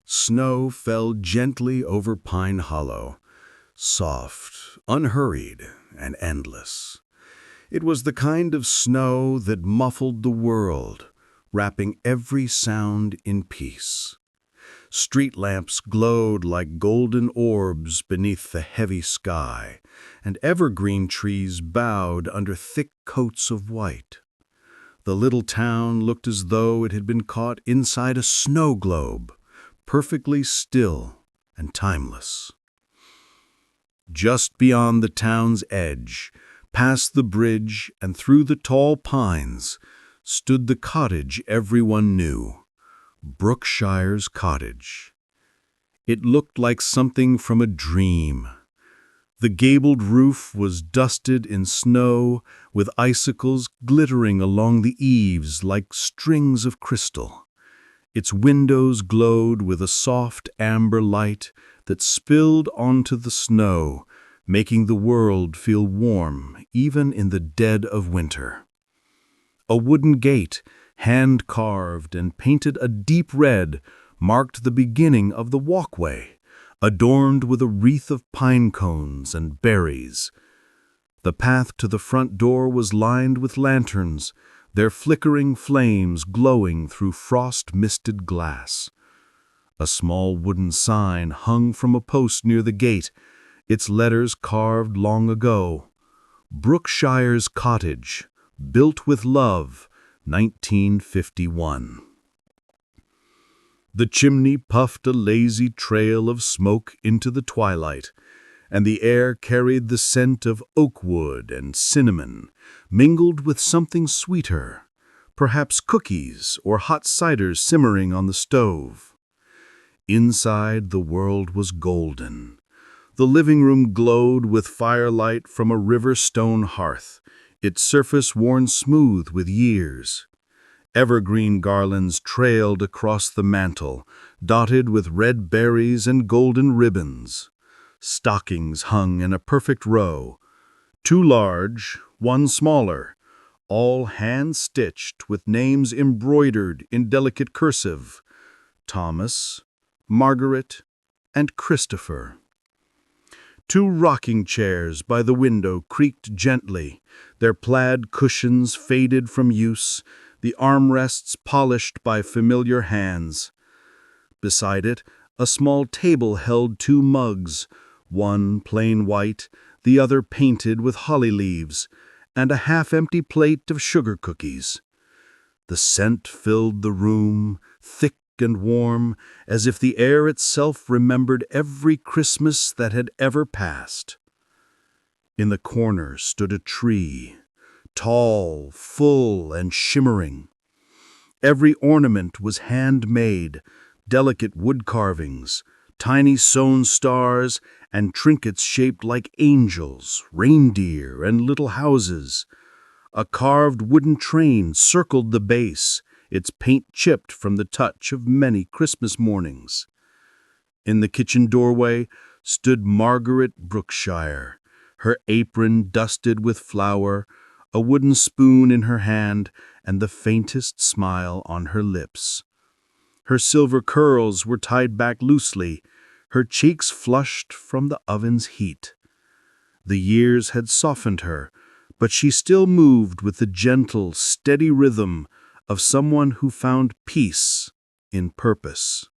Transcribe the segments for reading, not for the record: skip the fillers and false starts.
Snow fell gently over Pine Hollow, soft, unhurried, and endless. It was the kind of snow that muffled the world, wrapping every sound in peace. Street lamps glowed like golden orbs beneath the heavy sky, and evergreen trees bowed under thick coats of white. The little town looked as though it had been caught inside a snow globe, perfectly still and timeless. Just beyond the town's edge, past the bridge and through the tall pines, stood the cottage everyone knew, Brookshires Cottage. It looked like something from a dream. The gabled roof was dusted in snow, with icicles glittering along the eaves like strings of crystal. Its windows glowed with a soft amber light that spilled onto the snow, making the world feel warm even in the dead of winter. A wooden gate, hand-carved and painted a deep red, marked the beginning of the walkway, adorned with a wreath of pine cones and berries. The path to the front door was lined with lanterns, their flickering flames glowing through frost-misted glass. A small wooden sign hung from a post near the gate, its letters carved long ago. Brookshires Cottage, built with love, 1951. The chimney puffed a lazy trail of smoke into the twilight, and the air carried the scent of oak wood and cinnamon, mingled with something sweeter, perhaps cookies or hot cider simmering on the stove. Inside, the world was golden. The living room glowed with firelight from a river stone hearth, its surface worn smooth with years. Evergreen garlands trailed across the mantel, dotted with red berries and golden ribbons. Stockings hung in a perfect row, two large, one smaller, all hand-stitched with names embroidered in delicate cursive: Thomas, Margaret, and Christopher. Two rocking chairs by the window creaked gently, their plaid cushions faded from use, the armrests polished by familiar hands. Beside it, a small table held two mugs, one plain white, the other painted with holly leaves, and a half-empty plate of sugar cookies. The scent filled the room, thick and warm, as if the air itself remembered every Christmas that had ever passed. In the corner stood a tree, tall, full, and shimmering. Every ornament was handmade, delicate wood carvings, tiny sewn stars, and trinkets shaped like angels, reindeer, and little houses. A carved wooden train circled the base, its paint chipped from the touch of many Christmas mornings. In the kitchen doorway stood Margaret Brookshire, her apron dusted with flour, a wooden spoon in her hand, and the faintest smile on her lips. Her silver curls were tied back loosely, her cheeks flushed from the oven's heat. The years had softened her, but she still moved with the gentle, steady rhythm of someone who found peace in purpose.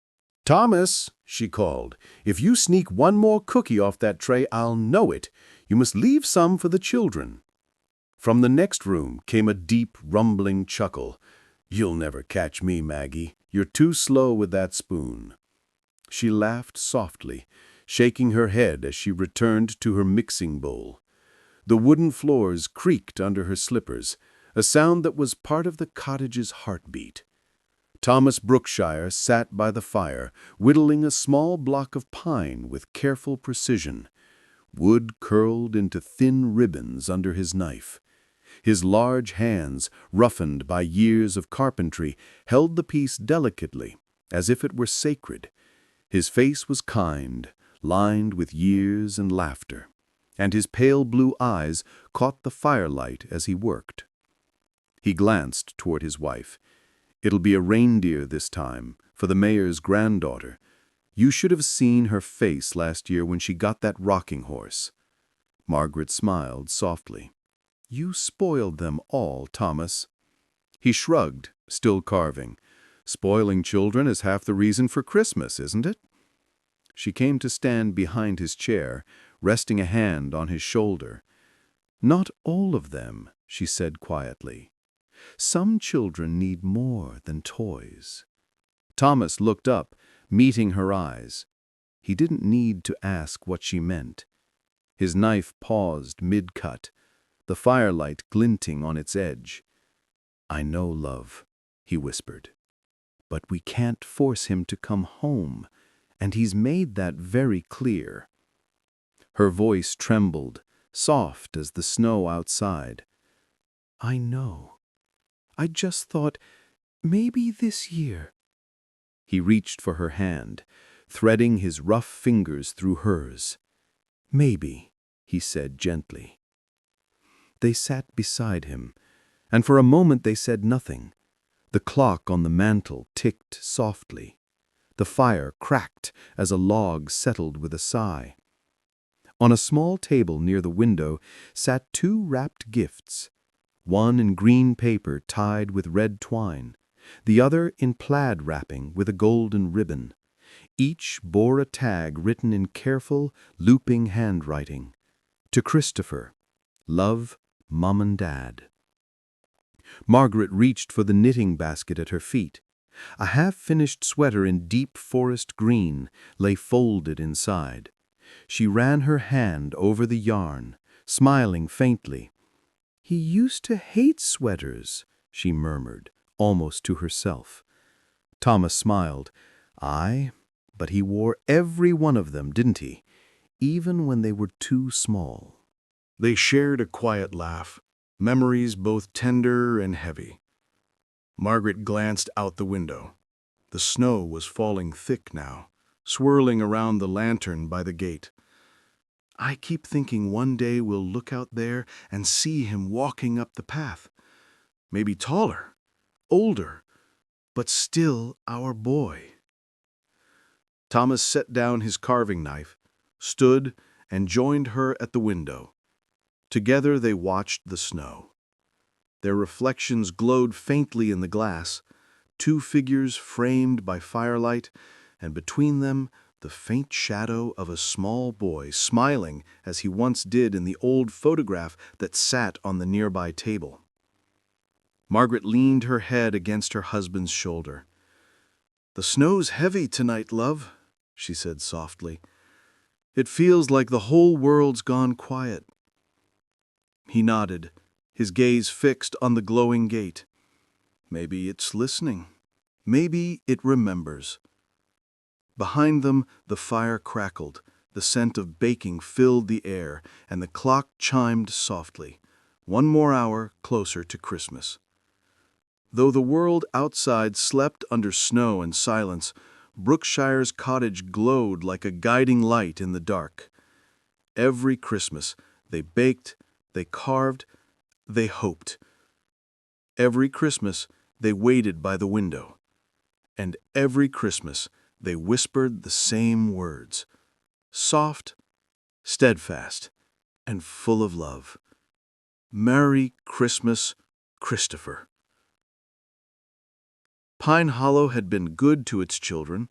"Thomas," she called, "if you sneak one more cookie off that tray, I'll know it. You must leave some for the children." From the next room came a deep, rumbling chuckle. "You'll never catch me, Maggie. You're too slow with that spoon." She laughed softly, shaking her head as she returned to her mixing bowl. The wooden floors creaked under her slippers, a sound that was part of the cottage's heartbeat. Thomas Brookshire sat by the fire, whittling a small block of pine with careful precision. Wood curled into thin ribbons under his knife. His large hands, roughened by years of carpentry, held the piece delicately, as if it were sacred. His face was kind, lined with years and laughter, and his pale blue eyes caught the firelight as he worked. He glanced toward his wife. "It'll be a reindeer this time, for the mayor's granddaughter. You should have seen her face last year when she got that rocking horse." Margaret smiled softly. "You spoiled them all, Thomas." He shrugged, still carving. "Spoiling children is half the reason for Christmas, isn't it?" She came to stand behind his chair, resting a hand on his shoulder. "Not all of them," she said quietly. "Some children need more than toys." Thomas looked up, meeting her eyes. He didn't need to ask what she meant. His knife paused mid-cut, the firelight glinting on its edge. "I know, love," he whispered. "But we can't force him to come home, and he's made that very clear." Her voice trembled, soft as the snow outside. "I know. I just thought, maybe this year." He reached for her hand, threading his rough fingers through hers. "Maybe," he said gently. They sat beside him, and for a moment they said nothing. The clock on the mantel ticked softly. The fire cracked as a log settled with a sigh. On a small table near the window sat two wrapped gifts, one in green paper tied with red twine, the other in plaid wrapping with a golden ribbon. Each bore a tag written in careful, looping handwriting. "To Christopher. Love, Mom and Dad." Margaret reached for the knitting basket at her feet. A half-finished sweater in deep forest green lay folded inside. She ran her hand over the yarn, smiling faintly. "He used to hate sweaters," she murmured, almost to herself. Thomas smiled. "Aye, but he wore every one of them, didn't he? Even when they were too small." They shared a quiet laugh, memories both tender and heavy. Margaret glanced out the window. The snow was falling thick now, swirling around the lantern by the gate. "I keep thinking one day we'll look out there and see him walking up the path. Maybe taller, older, but still our boy." Thomas set down his carving knife, stood, and joined her at the window. Together they watched the snow. Their reflections glowed faintly in the glass, two figures framed by firelight, and between them the faint shadow of a small boy smiling as he once did in the old photograph that sat on the nearby table. Margaret leaned her head against her husband's shoulder. "The snow's heavy tonight, love," she said softly. "It feels like the whole world's gone quiet." He nodded, his gaze fixed on the glowing gate. "Maybe it's listening. Maybe it remembers." Behind them, the fire crackled, the scent of baking filled the air, and the clock chimed softly. One more hour closer to Christmas. Though the world outside slept under snow and silence, Brookshire's cottage glowed like a guiding light in the dark. Every Christmas, they baked, they carved, they hoped. Every Christmas, they waited by the window. And every Christmas, they whispered the same words, soft, steadfast, and full of love. "Merry Christmas, Christopher." Pine Hollow had been good to its children.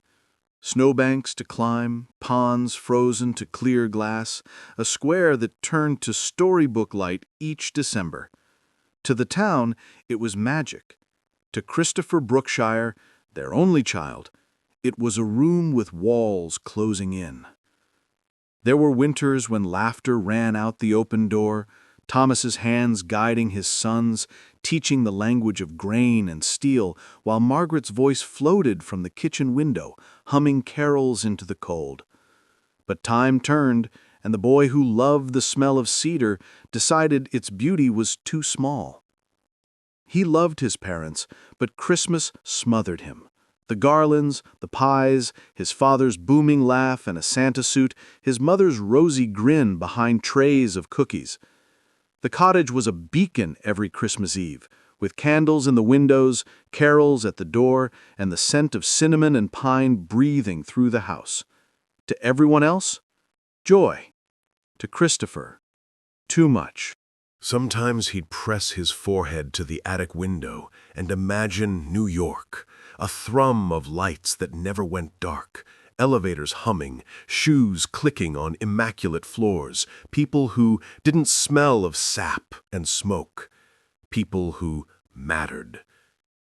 Snowbanks to climb, ponds frozen to clear glass, a square that turned to storybook light each December. To the town, it was magic. To Christopher Brookshire, their only child, it was a room with walls closing in. There were winters when laughter ran out the open door, Thomas's hands guiding his sons, teaching the language of grain and steel, while Margaret's voice floated from the kitchen window, humming carols into the cold. But time turned, and the boy who loved the smell of cedar decided its beauty was too small. He loved his parents, but Christmas smothered him. The garlands, the pies, his father's booming laugh and a Santa suit, his mother's rosy grin behind trays of cookies. The cottage was a beacon every Christmas Eve, with candles in the windows, carols at the door, and the scent of cinnamon and pine breathing through the house. To everyone else, joy. To Christopher, too much. Sometimes he'd press his forehead to the attic window and imagine New York, a thrum of lights that never went dark, elevators humming, shoes clicking on immaculate floors, people who didn't smell of sap and smoke, people who mattered.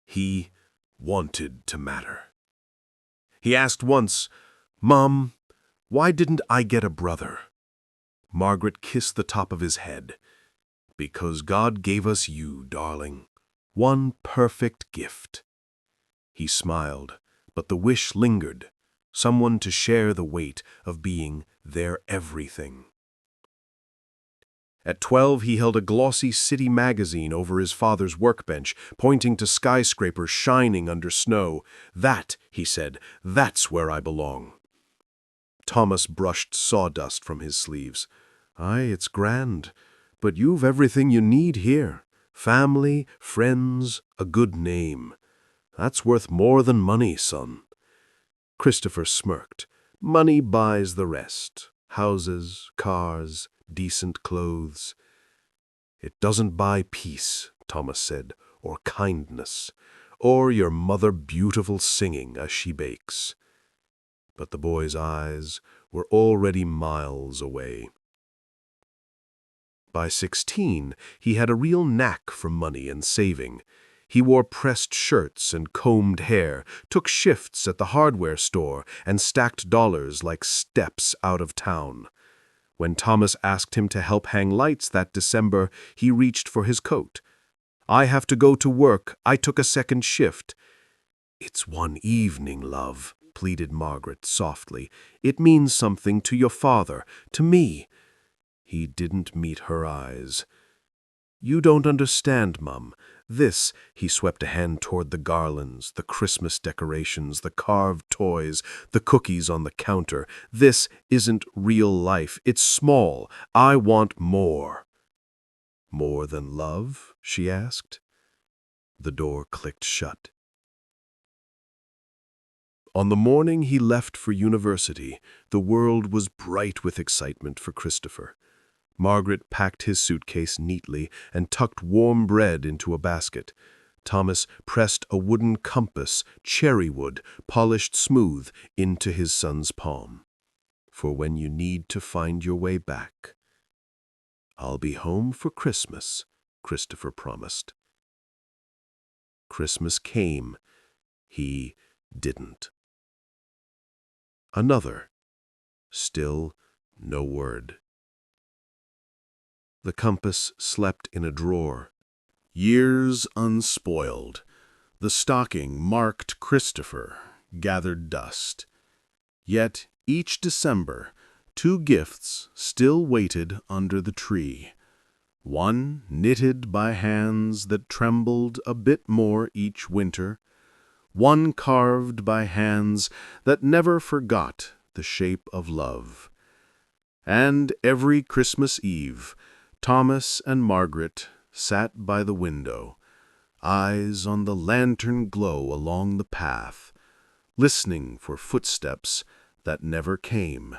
He wanted to matter. He asked once, "Mom, why didn't I get a brother?" Margaret kissed the top of his head. "Because God gave us you, darling. One perfect gift." He smiled, but the wish lingered, someone to share the weight of being their everything. At 12, he held a glossy city magazine over his father's workbench, pointing to skyscrapers shining under snow. "That," he said, "that's where I belong." Thomas brushed sawdust from his sleeves. "Aye, it's grand, but you've everything you need here. Family, friends, a good name. That's worth more than money, son." Christopher smirked. "Money buys the rest. Houses, cars, decent clothes." "It doesn't buy peace," Thomas said, "or kindness, or your mother beautiful singing as she bakes." But the boy's eyes were already miles away. By 16, he had a real knack for money and saving. He wore pressed shirts and combed hair, took shifts at the hardware store, and stacked dollars like steps out of town. When Thomas asked him to help hang lights that December, he reached for his coat. "I have to go to work. I took a second shift." "It's one evening, love," pleaded Margaret softly. "It means something to your father, to me." He didn't meet her eyes. "You don't understand, Mum. This," he swept a hand toward the garlands, the Christmas decorations, the carved toys, the cookies on the counter. "This isn't real life. It's small. I want more." "More than love?" she asked. The door clicked shut. On the morning he left for university, the world was bright with excitement for Christopher. Margaret packed his suitcase neatly and tucked warm bread into a basket. Thomas pressed a wooden compass, cherry wood, polished smooth, into his son's palm. "For when you need to find your way back." "I'll be home for Christmas," Christopher promised. Christmas came. He didn't. Another. Still no word. The compass slept in a drawer. Years unspoiled. The stocking marked Christopher, gathered dust. Yet each December, 2 gifts still waited under the tree. One knitted by hands that trembled a bit more each winter. One carved by hands that never forgot the shape of love. And every Christmas Eve, Thomas and Margaret sat by the window, eyes on the lantern glow along the path, listening for footsteps that never came.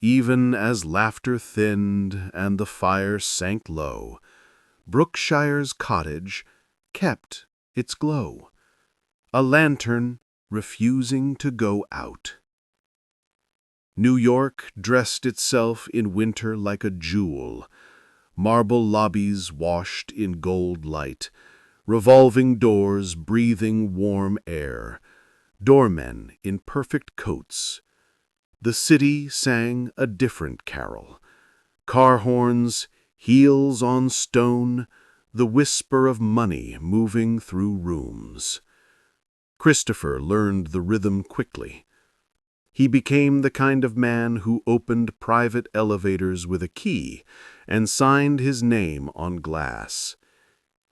Even as laughter thinned and the fire sank low, Brookshires' cottage kept its glow, a lantern refusing to go out. New York dressed itself in winter like a jewel, marble lobbies washed in gold light, revolving doors breathing warm air, doormen in perfect coats. The city sang a different carol. Car horns, heels on stone, the whisper of money moving through rooms. Christopher learned the rhythm quickly. He became the kind of man who opened private elevators with a key and signed his name on glass.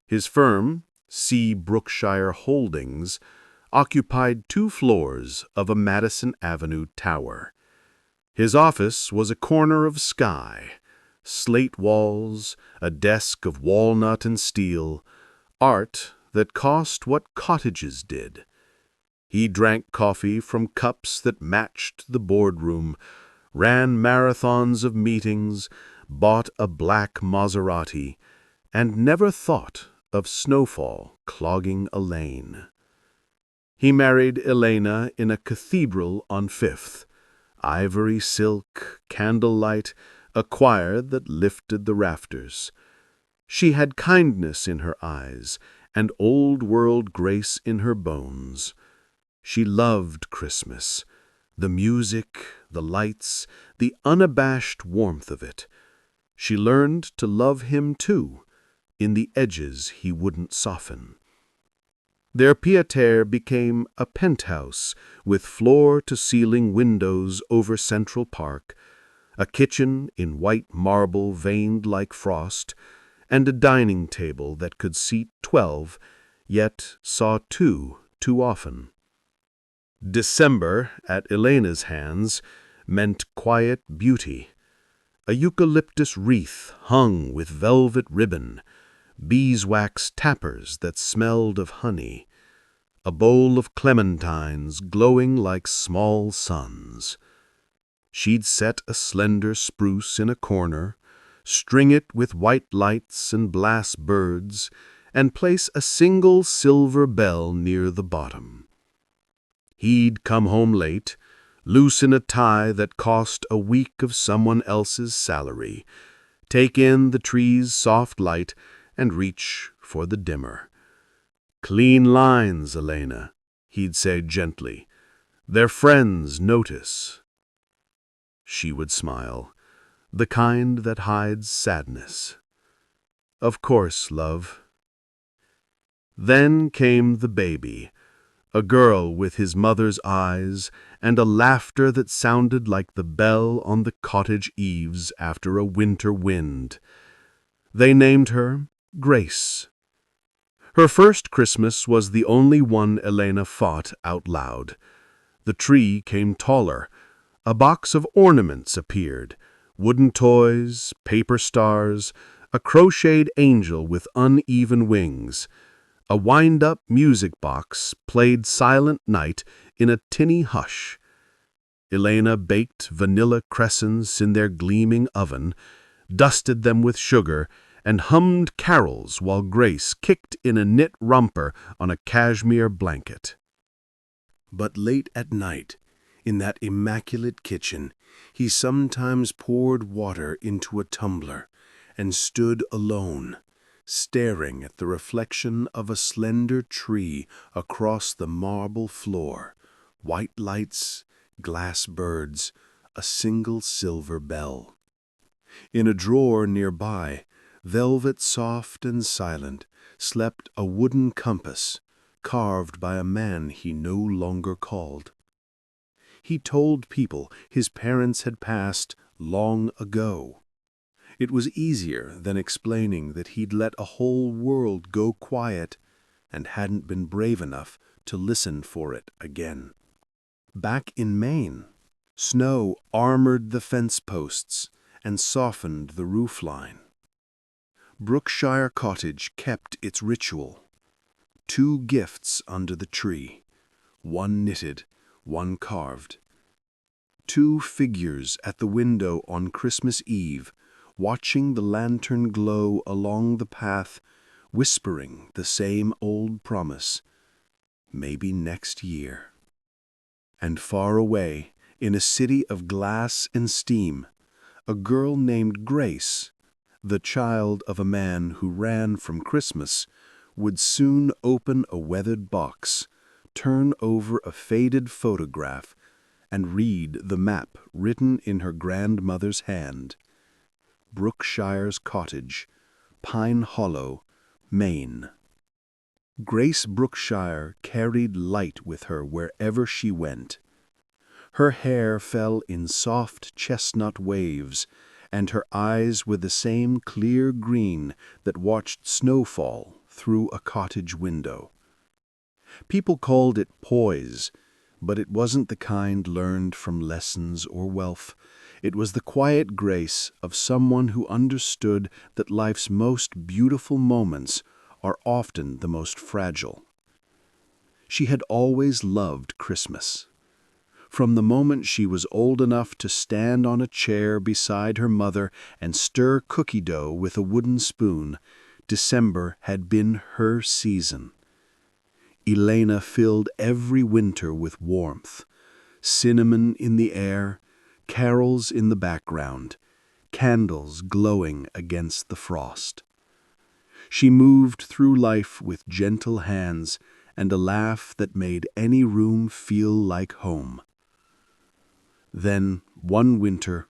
His firm, C. Brookshire Holdings, occupied 2 floors of a Madison Avenue tower. His office was a corner of sky, slate walls, a desk of walnut and steel, art that cost what cottages did. He drank coffee from cups that matched the boardroom, ran marathons of meetings, bought a black Maserati, and never thought of snowfall clogging a lane. He married Elena in a cathedral on Fifth, ivory silk, candlelight, a choir that lifted the rafters. She had kindness in her eyes and old-world grace in her bones. She loved Christmas, the music, the lights, the unabashed warmth of it. She learned to love him, too, in the edges he wouldn't soften. Their pied-à-terre became a penthouse with floor-to-ceiling windows over Central Park, a kitchen in white marble veined like frost, and a dining table that could seat 12, yet saw 2 too often. December, at Elena's hands, meant quiet beauty. A eucalyptus wreath hung with velvet ribbon, beeswax tappers that smelled of honey, a bowl of clementines glowing like small suns. She'd set a slender spruce in a corner, string it with white lights and glass birds, and place a single silver bell near the bottom. He'd come home late, loosen a tie that cost a week of someone else's salary, take in the tree's soft light, and reach for the dimmer. "Clean lines, Elena," he'd say gently. "Their friends notice." She would smile, the kind that hides sadness. "Of course, love." Then came the baby, a girl with his mother's eyes and a laughter that sounded like the bell on the cottage eaves after a winter wind. They named her Grace. Her first Christmas was the only one Elena fought out loud. The tree came taller. A box of ornaments appeared, wooden toys, paper stars, a crocheted angel with uneven wings. A wind-up music box played Silent Night in a tinny hush. Elena baked vanilla crescents in their gleaming oven, dusted them with sugar, and hummed carols while Grace kicked in a knit romper on a cashmere blanket. But late at night, in that immaculate kitchen, he sometimes poured water into a tumbler and stood alone, staring at the reflection of a slender tree across the marble floor, white lights, glass birds, a single silver bell. In a drawer nearby, velvet soft and silent, slept a wooden compass, carved by a man he no longer called. He told people his parents had passed long ago. It was easier than explaining that he'd let a whole world go quiet and hadn't been brave enough to listen for it again. Back in Maine, snow armored the fence posts and softened the roofline. Brookshire Cottage kept its ritual. 2 gifts under the tree, one knitted, one carved. 2 figures at the window on Christmas Eve, watching the lantern glow along the path, whispering the same old promise, maybe next year. And far away, in a city of glass and steam, a girl named Grace, the child of a man who ran from Christmas, would soon open a weathered box, turn over a faded photograph, and read the map written in her grandmother's hand. Brookshire's Cottage, Pine Hollow, Maine. Grace Brookshire carried light with her wherever she went. Her hair fell in soft chestnut waves, and her eyes were the same clear green that watched snowfall through a cottage window. People called it poise, but it wasn't the kind learned from lessons or wealth. It was the quiet grace of someone who understood that life's most beautiful moments are often the most fragile. She had always loved Christmas. From the moment she was old enough to stand on a chair beside her mother and stir cookie dough with a wooden spoon, December had been her season. Elena filled every winter with warmth, cinnamon in the air, carols in the background, candles glowing against the frost. She moved through life with gentle hands and a laugh that made any room feel like home. Then, one winter,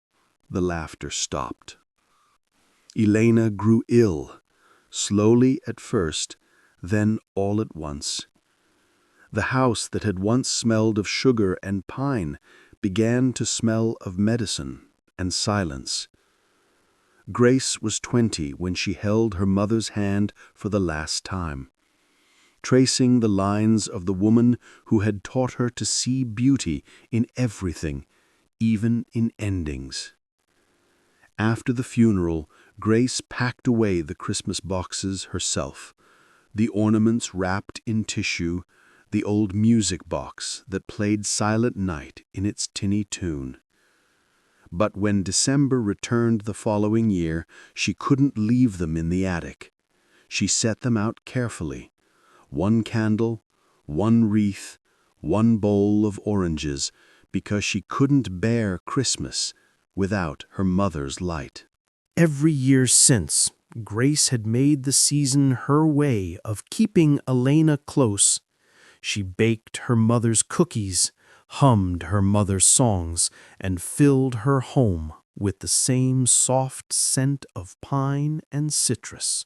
the laughter stopped. Elena grew ill, slowly at first, then all at once. The house that had once smelled of sugar and pine began to smell of medicine and silence. Grace was 20 when she held her mother's hand for the last time, tracing the lines of the woman who had taught her to see beauty in everything, even in endings. After the funeral, Grace packed away the Christmas boxes herself, the ornaments wrapped in tissue, the old music box that played Silent Night in its tinny tune. But when December returned the following year, she couldn't leave them in the attic. She set them out carefully. One candle, one wreath, one bowl of oranges, because she couldn't bear Christmas without her mother's light. Every year since, Grace had made the season her way of keeping Elena close. She baked her mother's cookies, hummed her mother's songs, and filled her home with the same soft scent of pine and citrus.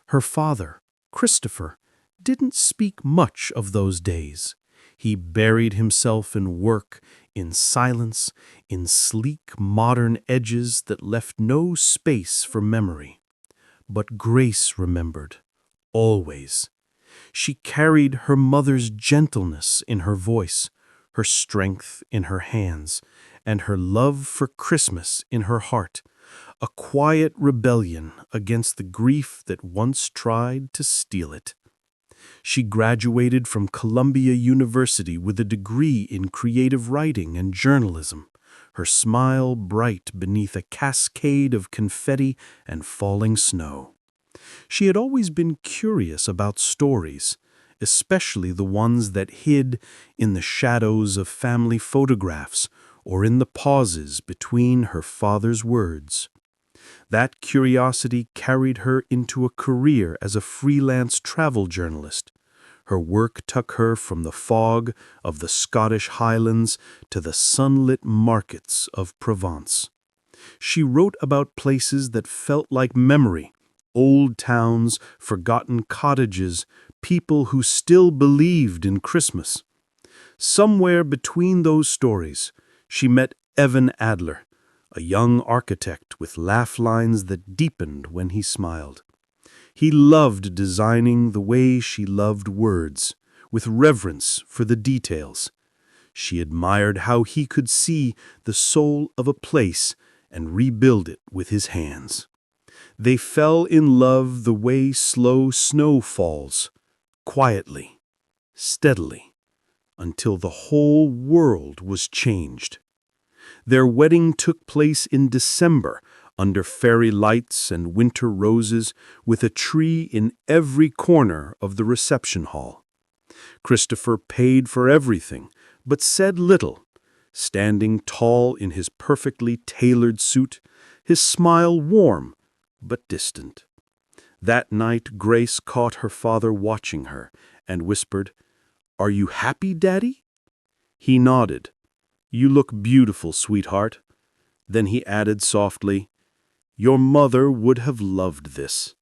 Her father, Christopher, didn't speak much of those days. He buried himself in work, in silence, in sleek modern edges that left no space for memory. But Grace remembered, always. She carried her mother's gentleness in her voice, her strength in her hands, and her love for Christmas in her heart, a quiet rebellion against the grief that once tried to steal it. She graduated from Columbia University with a degree in creative writing and journalism, her smile bright beneath a cascade of confetti and falling snow. She had always been curious about stories, especially the ones that hid in the shadows of family photographs or in the pauses between her father's words. That curiosity carried her into a career as a freelance travel journalist. Her work took her from the fog of the Scottish Highlands to the sunlit markets of Provence. She wrote about places that felt like memory, old towns, forgotten cottages, people who still believed in Christmas. Somewhere between those stories, she met Evan Adler, a young architect with laugh lines that deepened when he smiled. He loved designing the way she loved words, with reverence for the details. She admired how he could see the soul of a place and rebuild it with his hands. They fell in love the way slow snow falls, quietly, steadily, until the whole world was changed. Their wedding took place in December, under fairy lights and winter roses, with a tree in every corner of the reception hall. Christopher paid for everything, but said little, standing tall in his perfectly tailored suit, his smile warm but distant. That night Grace caught her father watching her and whispered, "Are you happy, Daddy?" He nodded. "You look beautiful, sweetheart." Then he added softly, "Your mother would have loved this."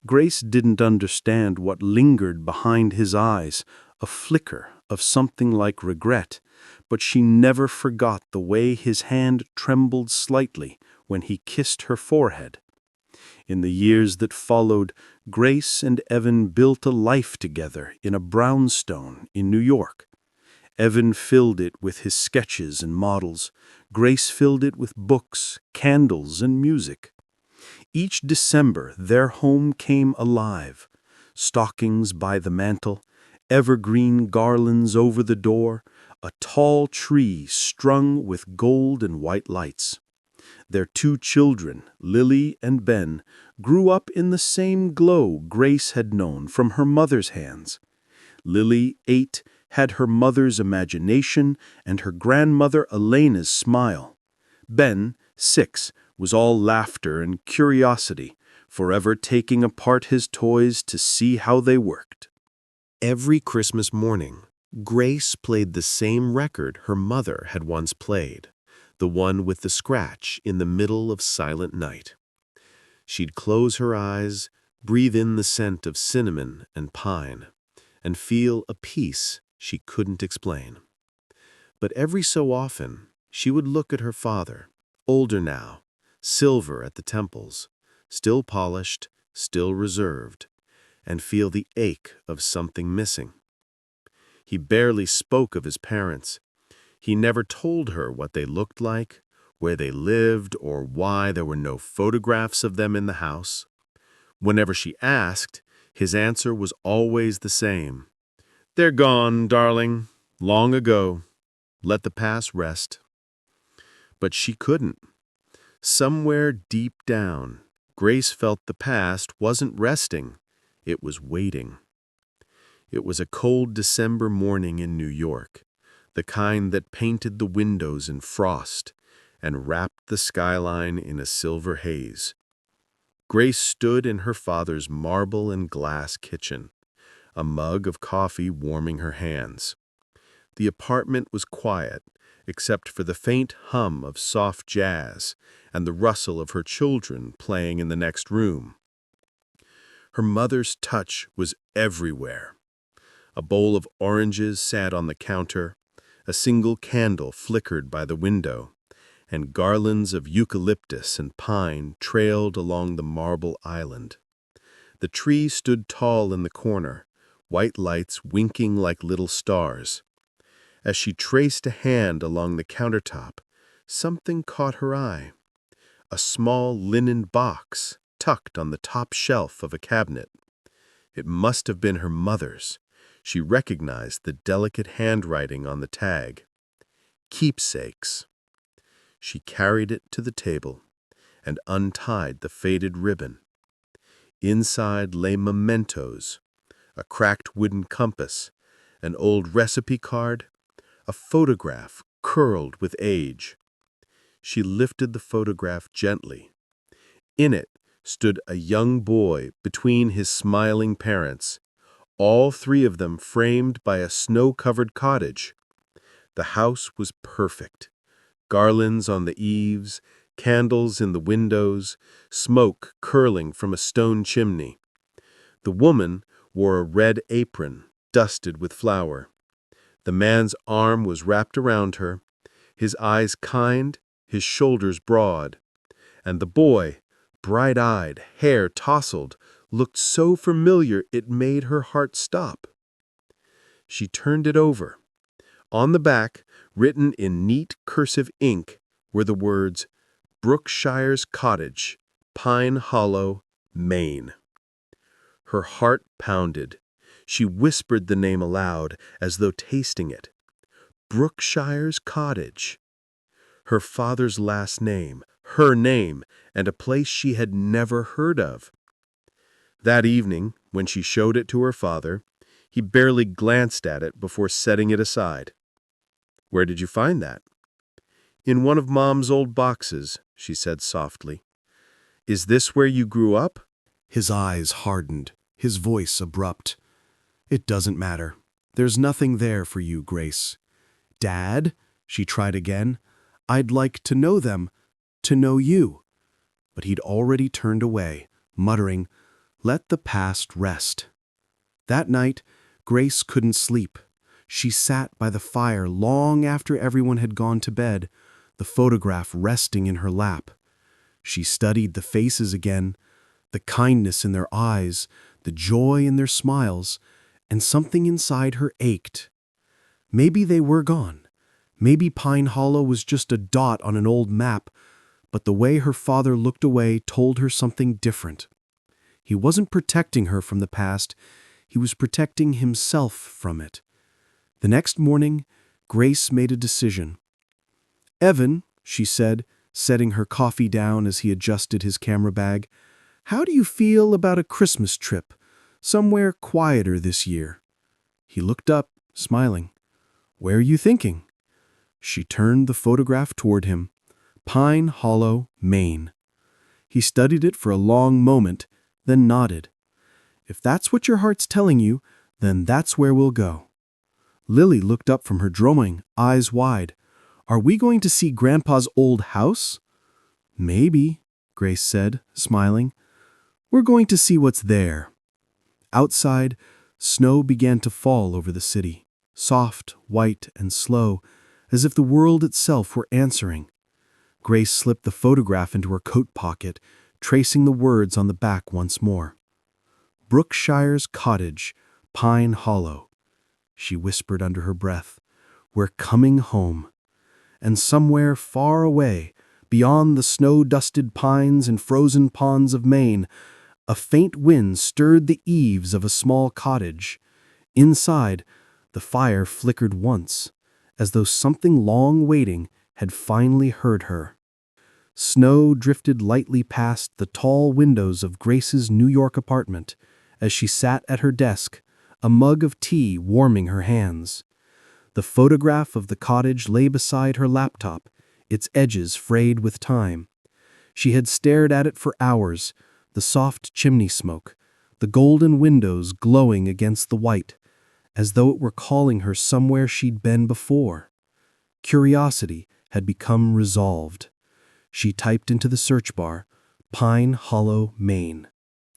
Grace didn't understand what lingered behind his eyes, a flicker of something like regret, but she never forgot the way his hand trembled slightly when he kissed her forehead. In the years that followed, Grace and Evan built a life together in a brownstone in New York. Evan filled it with his sketches and models. Grace filled it with books, candles, and music. Each December, their home came alive, stockings by the mantel, evergreen garlands over the door, a tall tree strung with gold and white lights. Their 2 children, Lily and Ben, grew up in the same glow Grace had known from her mother's hands. Lily, 8, had her mother's imagination and her grandmother Elena's smile. Ben, 6, was all laughter and curiosity, forever taking apart his toys to see how they worked. Every Christmas morning, Grace played the same record her mother had once played, the one with the scratch in the middle of Silent Night. She'd close her eyes, breathe in the scent of cinnamon and pine, and feel a peace she couldn't explain. But every so often, she would look at her father, older now, silver at the temples, still polished, still reserved, and feel the ache of something missing. He barely spoke of his parents. He never told her what they looked like, where they lived, or why there were no photographs of them in the house. Whenever she asked, his answer was always the same. "They're gone, darling, long ago. Let the past rest." But she couldn't. Somewhere deep down, Grace felt the past wasn't resting, it was waiting. It was a cold December morning in New York, the kind that painted the windows in frost and wrapped the skyline in a silver haze. Grace stood in her father's marble and glass kitchen, a mug of coffee warming her hands. The apartment was quiet, except for the faint hum of soft jazz and the rustle of her children playing in the next room. Her mother's touch was everywhere. A bowl of oranges sat on the counter, a single candle flickered by the window, and garlands of eucalyptus and pine trailed along the marble island. The tree stood tall in the corner, white lights winking like little stars. As she traced a hand along the countertop, something caught her eye. A small linen box tucked on the top shelf of a cabinet. It must have been her mother's. She recognized the delicate handwriting on the tag. Keepsakes. She carried it to the table and untied the faded ribbon. Inside lay mementos, a cracked wooden compass, an old recipe card, a photograph curled with age. She lifted the photograph gently. In it stood a young boy between his smiling parents, all 3 of them framed by a snow-covered cottage. The house was perfect. Garlands on the eaves, candles in the windows, smoke curling from a stone chimney. The woman wore a red apron, dusted with flour. The man's arm was wrapped around her, his eyes kind, his shoulders broad. And the boy, bright-eyed, hair tousled, looked so familiar it made her heart stop. She turned it over. On the back, written in neat cursive ink, were the words, "Brookshires Cottage, Pine Hollow, Maine." Her heart pounded. She whispered the name aloud, as though tasting it. Brookshires Cottage. Her father's last name, her name, and a place she had never heard of. That evening, when she showed it to her father, he barely glanced at it before setting it aside. "Where did you find that?" "In one of Mom's old boxes," she said softly. "Is this where you grew up?" His eyes hardened, his voice abrupt. "It doesn't matter. There's nothing there for you, Grace." "Dad," she tried again, "I'd like to know them, to know you." But he'd already turned away, muttering, "Let the past rest." That night, Grace couldn't sleep. She sat by the fire long after everyone had gone to bed, the photograph resting in her lap. She studied the faces again, the kindness in their eyes, the joy in their smiles, and something inside her ached. Maybe they were gone. Maybe Pine Hollow was just a dot on an old map, but the way her father looked away told her something different. He wasn't protecting her from the past, he was protecting himself from it. The next morning, Grace made a decision. "Evan," she said, setting her coffee down as he adjusted his camera bag, "how do you feel about a Christmas trip, somewhere quieter this year?" He looked up, smiling. "Where are you thinking?" She turned the photograph toward him. Pine Hollow, Maine. He studied it for a long moment, then nodded. "If that's what your heart's telling you, then that's where we'll go." Lily looked up from her drawing, eyes wide. "Are we going to see Grandpa's old house?" "Maybe," Grace said, smiling. "We're going to see what's there." Outside, snow began to fall over the city, soft, white, and slow, as if the world itself were answering. Grace slipped the photograph into her coat pocket, tracing the words on the back once more. "Brookshires Cottage, Pine Hollow," she whispered under her breath. "We're coming home." And somewhere far away, beyond the snow-dusted pines and frozen ponds of Maine, a faint wind stirred the eaves of a small cottage. Inside, the fire flickered once, as though something long waiting had finally heard her. Snow drifted lightly past the tall windows of Grace's New York apartment as she sat at her desk, a mug of tea warming her hands. The photograph of the cottage lay beside her laptop, its edges frayed with time. She had stared at it for hours, the soft chimney smoke, the golden windows glowing against the white, as though it were calling her somewhere she'd been before. Curiosity had become resolved. She typed into the search bar, "Pine Hollow, Maine."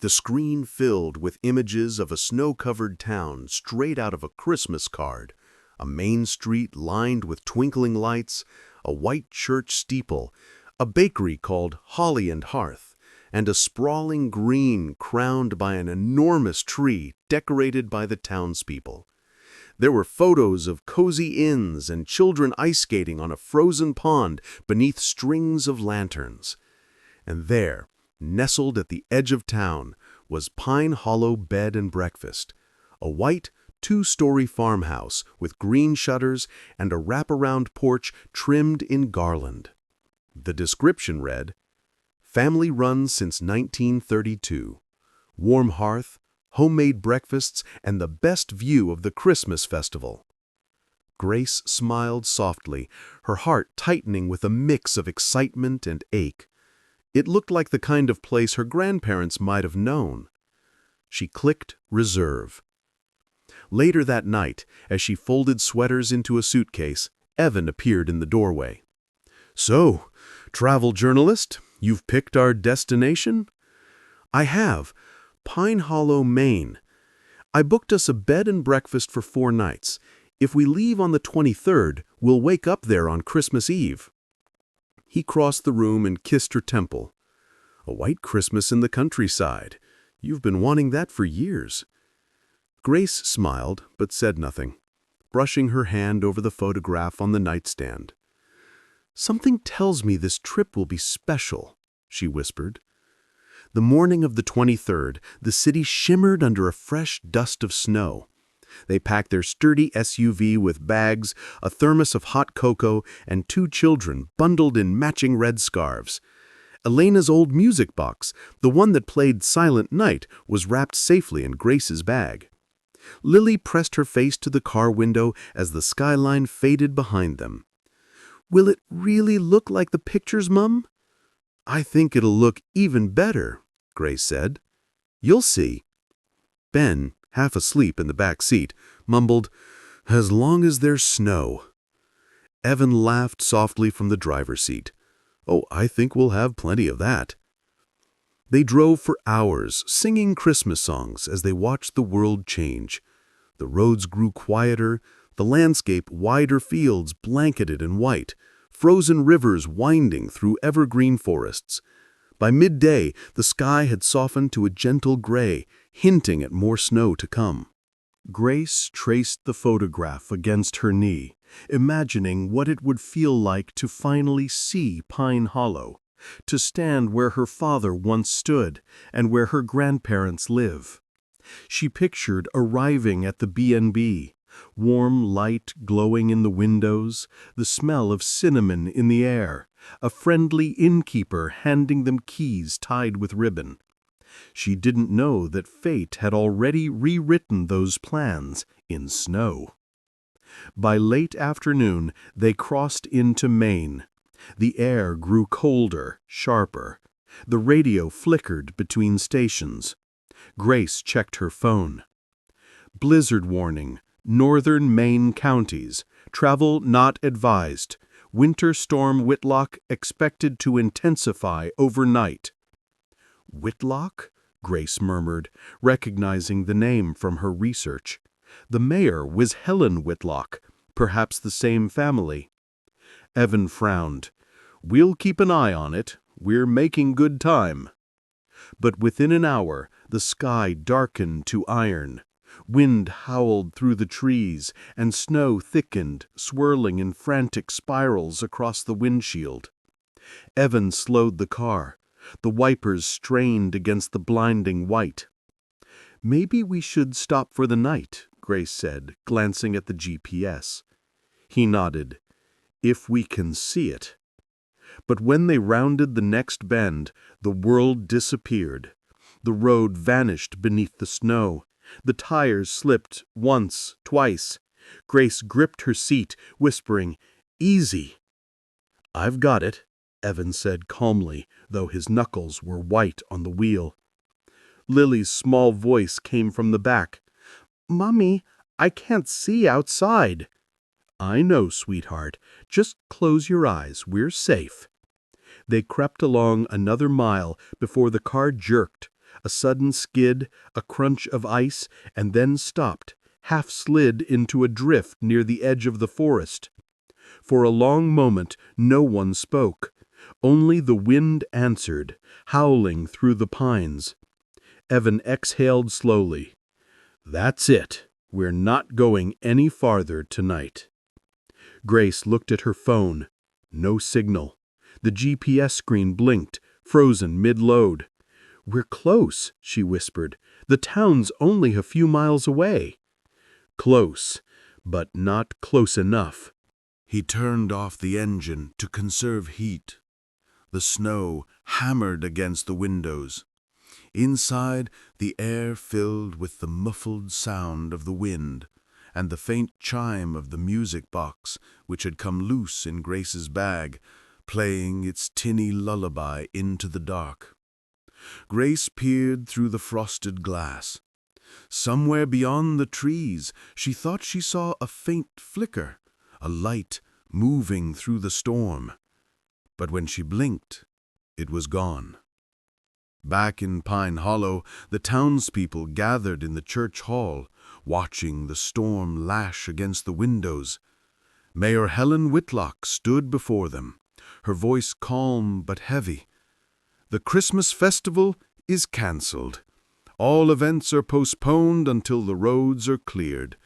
The screen filled with images of a snow-covered town straight out of a Christmas card, a main street lined with twinkling lights, a white church steeple, a bakery called Holly and Hearth, and a sprawling green crowned by an enormous tree decorated by the townspeople. There were photos of cozy inns and children ice skating on a frozen pond beneath strings of lanterns. And there, nestled at the edge of town, was Pine Hollow Bed and Breakfast, a white, two-story farmhouse with green shutters and a wraparound porch trimmed in garland. The description read, "Family run since 1932. Warm hearth, homemade breakfasts, and the best view of the Christmas festival." Grace smiled softly, her heart tightening with a mix of excitement and ache. It looked like the kind of place her grandparents might have known. She clicked reserve. Later that night, as she folded sweaters into a suitcase, Evan appeared in the doorway. "So, travel journalist, you've picked our destination?" "I have. Pine Hollow, Maine. I booked us a bed and breakfast for 4 nights. If we leave on the 23rd, we'll wake up there on Christmas Eve." He crossed the room and kissed her temple. "A white Christmas in the countryside. You've been wanting that for years." Grace smiled, but said nothing, brushing her hand over the photograph on the nightstand. "Something tells me this trip will be special," she whispered. The morning of the 23rd, the city shimmered under a fresh dust of snow. They packed their sturdy SUV with bags, a thermos of hot cocoa, and 2 children bundled in matching red scarves. Elena's old music box, the one that played Silent Night, was wrapped safely in Grace's bag. Lily pressed her face to the car window as the skyline faded behind them. "Will it really look like the pictures, Mum?" "I think it'll look even better," Grace said. "You'll see." Ben, half asleep in the back seat, mumbled, "As long as there's snow." Evan laughed softly from the driver's seat. "Oh, I think we'll have plenty of that." They drove for hours, singing Christmas songs as they watched the world change. The roads grew quieter, the landscape wider fields blanketed in white, frozen rivers winding through evergreen forests. By midday, the sky had softened to a gentle gray, hinting at more snow to come. Grace traced the photograph against her knee, imagining what it would feel like to finally see Pine Hollow, to stand where her father once stood and where her grandparents live. She pictured arriving at the B&B, warm light glowing in the windows, the smell of cinnamon in the air, a friendly innkeeper handing them keys tied with ribbon. She didn't know that fate had already rewritten those plans in snow. By late afternoon, they crossed into Maine. The air grew colder, sharper. The radio flickered between stations. Grace checked her phone. Blizzard warning, northern Maine counties. Travel not advised. Winter storm Whitlock expected to intensify overnight. Whitlock? Grace murmured, recognizing the name from her research. The mayor was Helen Whitlock, perhaps the same family. Evan frowned. We'll keep an eye on it. We're making good time. But within an hour, the sky darkened to iron. Wind howled through the trees, and snow thickened, swirling in frantic spirals across the windshield. Evan slowed the car. The wipers strained against the blinding white. Maybe we should stop for the night, Grace said, glancing at the GPS. He nodded. If we can see it. But when they rounded the next bend, the world disappeared. The road vanished beneath the snow. The tires slipped once, twice. Grace gripped her seat, whispering, "Easy." "I've got it," Evan said calmly, though his knuckles were white on the wheel. Lily's small voice came from the back. "Mommy, I can't see outside." "I know, sweetheart. Just close your eyes. We're safe." They crept along another mile before the car jerked. A sudden skid, a crunch of ice, and then stopped, half slid into a drift near the edge of the forest. For a long moment no one spoke. Only the wind answered, howling through the pines. Evan exhaled slowly. "That's it. We're not going any farther tonight." Grace looked at her phone. No signal. The GPS screen blinked, frozen mid-load. "We're close," she whispered. "The town's only a few miles away." Close, but not close enough. He turned off the engine to conserve heat. The snow hammered against the windows. Inside, the air filled with the muffled sound of the wind and the faint chime of the music box which had come loose in Grace's bag, playing its tinny lullaby into the dark. Grace peered through the frosted glass. Somewhere beyond the trees, she thought she saw a faint flicker, a light moving through the storm. But when she blinked, it was gone. Back in Pine Hollow, the townspeople gathered in the church hall, watching the storm lash against the windows. Mayor Helen Whitlock stood before them, her voice calm but heavy. "The Christmas festival is cancelled. All events are postponed until the roads are cleared.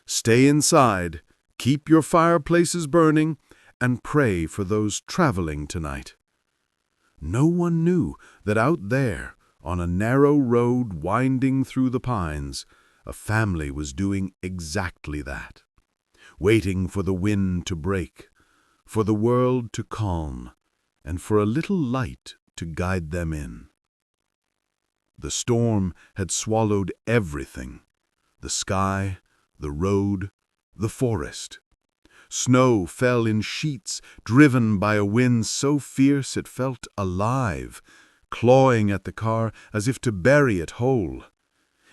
Stay inside, keep your fireplaces burning, and pray for those traveling tonight." No one knew that out there, on a narrow road winding through the pines, a family was doing exactly that, waiting for the wind to break, for the world to calm, and for a little light to guide them in. The storm had swallowed everything: the sky, the road, the forest. Snow fell in sheets, driven by a wind so fierce it felt alive, clawing at the car as if to bury it whole.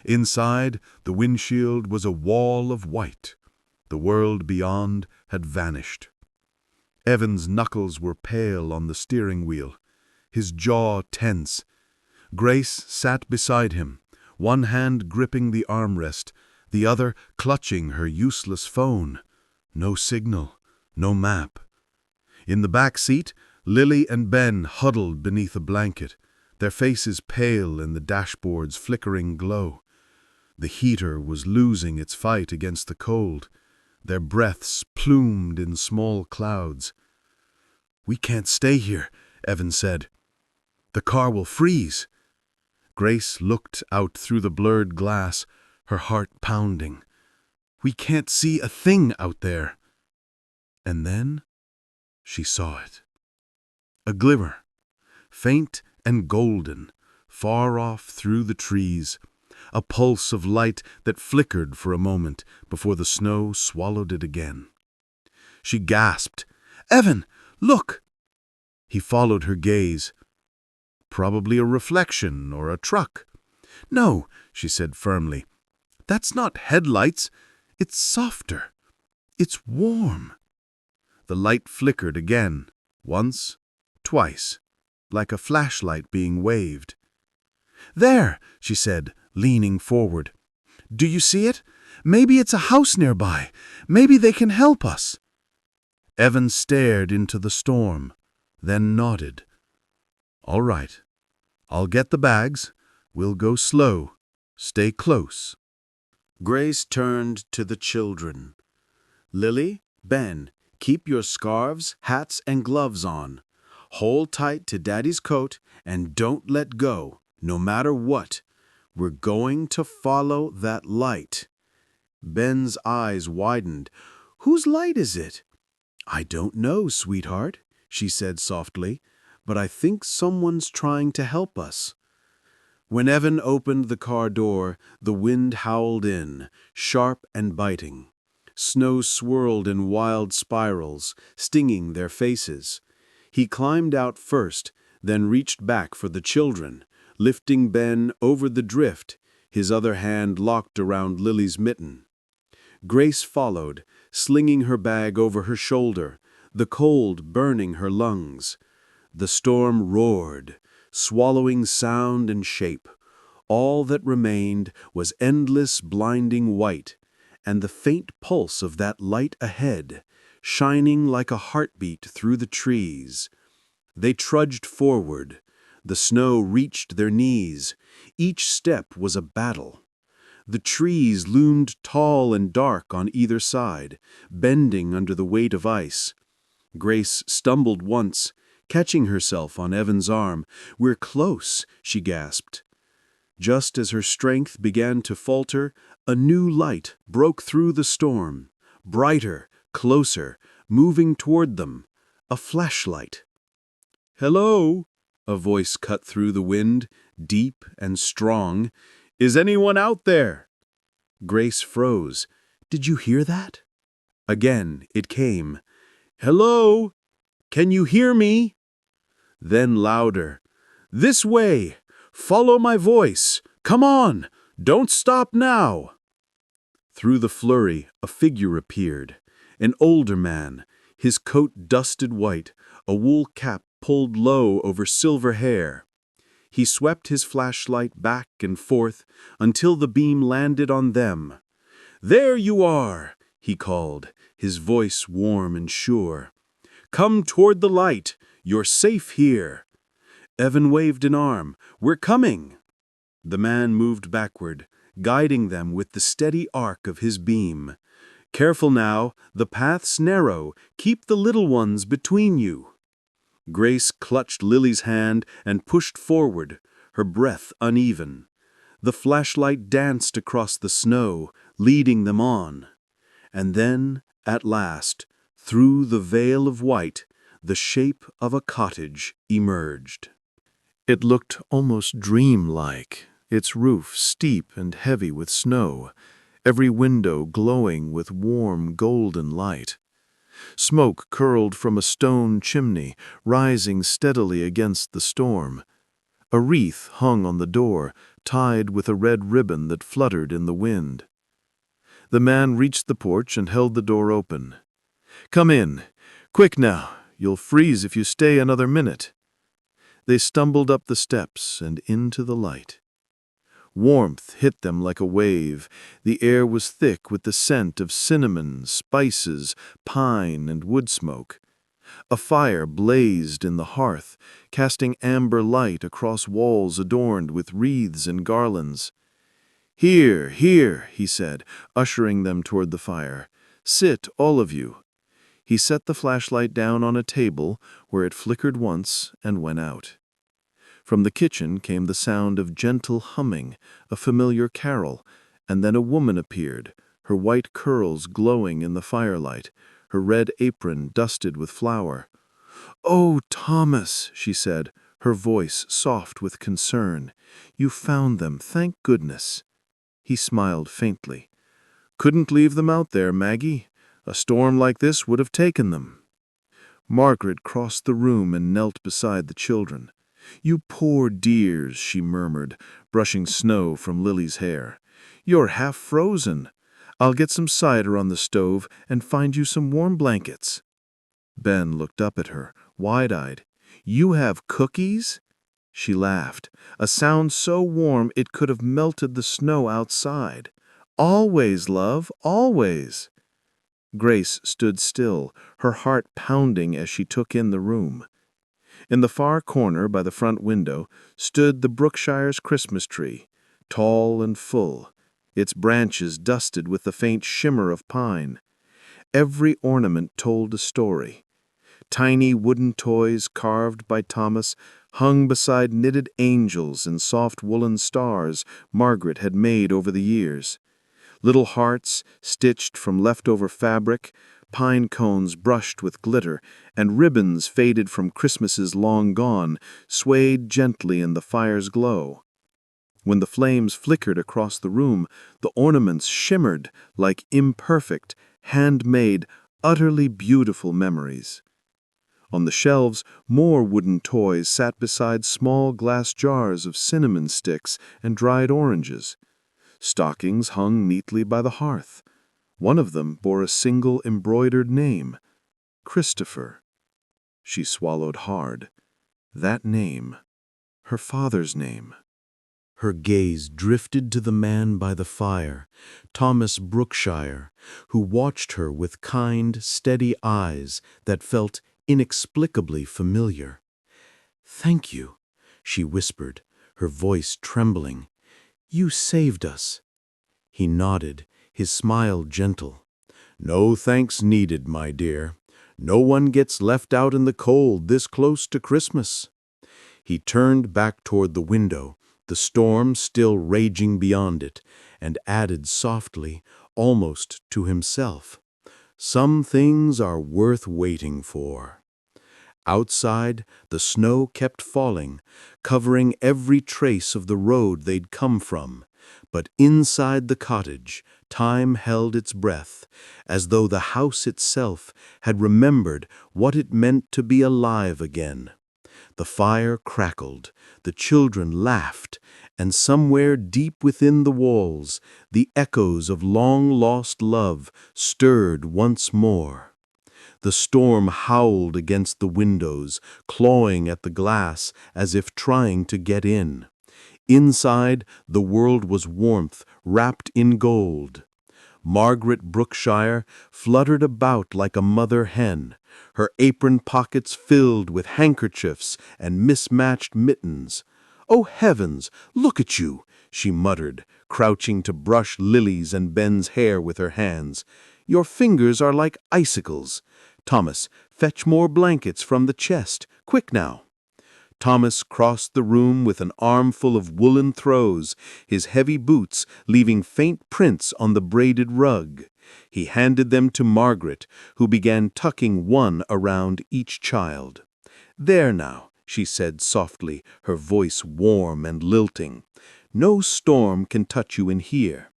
Inside, the windshield was a wall of white. The world beyond had vanished. Evan's knuckles were pale on the steering wheel, his jaw tense. Grace sat beside him, one hand gripping the armrest, the other clutching her useless phone. No signal, no map. In the back seat, Lily and Ben huddled beneath a blanket, their faces pale in the dashboard's flickering glow. The heater was losing its fight against the cold, their breaths plumed in small clouds. "We can't stay here," Evan said. The car will freeze. Grace looked out through the blurred glass, her heart pounding. We can't see a thing out there. And then she saw it. A glimmer, faint and golden, far off through the trees, a pulse of light that flickered for a moment before the snow swallowed it again. She gasped, "Evan, look!" He followed her gaze. Probably a reflection or a truck. "No," she said firmly. "That's not headlights. It's softer. It's warm." The light flickered again, once, twice, like a flashlight being waved. "There," she said, leaning forward. "Do you see it? Maybe it's a house nearby. Maybe they can help us." Evan stared into the storm, then nodded. "All right. I'll get the bags. We'll go slow. Stay close." Grace turned to the children. "Lily, Ben, keep your scarves, hats, and gloves on. Hold tight to Daddy's coat and don't let go, no matter what. We're going to follow that light." Ben's eyes widened. "Whose light is it?" "I don't know, sweetheart," she said softly, "but I think someone's trying to help us." When Evan opened the car door, the wind howled in, sharp and biting. Snow swirled in wild spirals, stinging their faces. He climbed out first, then reached back for the children, lifting Ben over the drift, his other hand locked around Lily's mitten. Grace followed, slinging her bag over her shoulder, the cold burning her lungs. The storm roared, swallowing sound and shape. All that remained was endless blinding white, and the faint pulse of that light ahead, shining like a heartbeat through the trees. They trudged forward. The snow reached their knees. Each step was a battle. The trees loomed tall and dark on either side, bending under the weight of ice. Grace stumbled once, catching herself on Evan's arm. "We're close," she gasped. Just as her strength began to falter, a new light broke through the storm, brighter, closer, moving toward them, a flashlight. "Hello," a voice cut through the wind, deep and strong. "Is anyone out there?" Grace froze. "Did you hear that?" Again it came. "Hello? Can you hear me?" Then louder. "This way! Follow my voice! Come on! Don't stop now!" Through the flurry, a figure appeared. An older man, his coat dusted white, a wool cap pulled low over silver hair. He swept his flashlight back and forth until the beam landed on them. "There you are," he called, his voice warm and sure. "Come toward the light. You're safe here." Evan waved an arm. "We're coming." The man moved backward, guiding them with the steady arc of his beam. "Careful now, the path's narrow. Keep the little ones between you." Grace clutched Lily's hand and pushed forward, her breath uneven. The flashlight danced across the snow, leading them on. And then, at last, through the veil of white, the shape of a cottage emerged. It looked almost dreamlike, its roof steep and heavy with snow, every window glowing with warm golden light. Smoke curled from a stone chimney, rising steadily against the storm. A wreath hung on the door, tied with a red ribbon that fluttered in the wind. The man reached the porch and held the door open. "Come in. Quick now. You'll freeze if you stay another minute." They stumbled up the steps and into the light. Warmth hit them like a wave. The air was thick with the scent of cinnamon, spices, pine, and wood smoke. A fire blazed in the hearth, casting amber light across walls adorned with wreaths and garlands. "Here, here," he said, ushering them toward the fire. "Sit, all of you." He set the flashlight down on a table where it flickered once and went out. From the kitchen came the sound of gentle humming, a familiar carol, and then a woman appeared, her white curls glowing in the firelight, her red apron dusted with flour. "Oh, Thomas," she said, her voice soft with concern. "You found them, thank goodness." He smiled faintly. "Couldn't leave them out there, Maggie. A storm like this would have taken them." Margaret crossed the room and knelt beside the children. "You poor dears," she murmured, brushing snow from Lily's hair. "You're half frozen. I'll get some cider on the stove and find you some warm blankets." Ben looked up at her, wide-eyed. "You have cookies?" She laughed, a sound so warm it could have melted the snow outside. "Always, love, always." Grace stood still, her heart pounding as she took in the room. In the far corner by the front window stood the Brookshires Christmas tree, tall and full, its branches dusted with the faint shimmer of pine. Every ornament told a story. Tiny wooden toys carved by Thomas hung beside knitted angels and soft woolen stars Margaret had made over the years. Little hearts stitched from leftover fabric, pine cones brushed with glitter, and ribbons faded from Christmases long gone swayed gently in the fire's glow. When the flames flickered across the room, the ornaments shimmered like imperfect, handmade, utterly beautiful memories. On the shelves, more wooden toys sat beside small glass jars of cinnamon sticks and dried oranges. Stockings hung neatly by the hearth. One of them bore a single embroidered name, Christopher. She swallowed hard. That name, her father's name. Her gaze drifted to the man by the fire, Thomas Brookshire, who watched her with kind, steady eyes that felt inexplicably familiar. "Thank you," she whispered, her voice trembling. "You saved us." He nodded, his smile gentle. "No thanks needed, my dear. No one gets left out in the cold this close to Christmas." He turned back toward the window, the storm still raging beyond it, and added softly, almost to himself, "Some things are worth waiting for." Outside, the snow kept falling, covering every trace of the road they'd come from. But inside the cottage, time held its breath, as though the house itself had remembered what it meant to be alive again. The fire crackled, the children laughed, and somewhere deep within the walls, the echoes of long-lost love stirred once more. The storm howled against the windows, clawing at the glass as if trying to get in. Inside, the world was warmth wrapped in gold. Margaret Brookshire fluttered about like a mother hen, her apron pockets filled with handkerchiefs and mismatched mittens. "Oh, heavens, look at you," she muttered, crouching to brush Lily's and Ben's hair with her hands. "Your fingers are like icicles. Thomas, fetch more blankets from the chest. Quick now." Thomas crossed the room with an armful of woolen throws, his heavy boots leaving faint prints on the braided rug. He handed them to Margaret, who began tucking one around each child. "There now," she said softly, her voice warm and lilting. "No storm can touch you in here."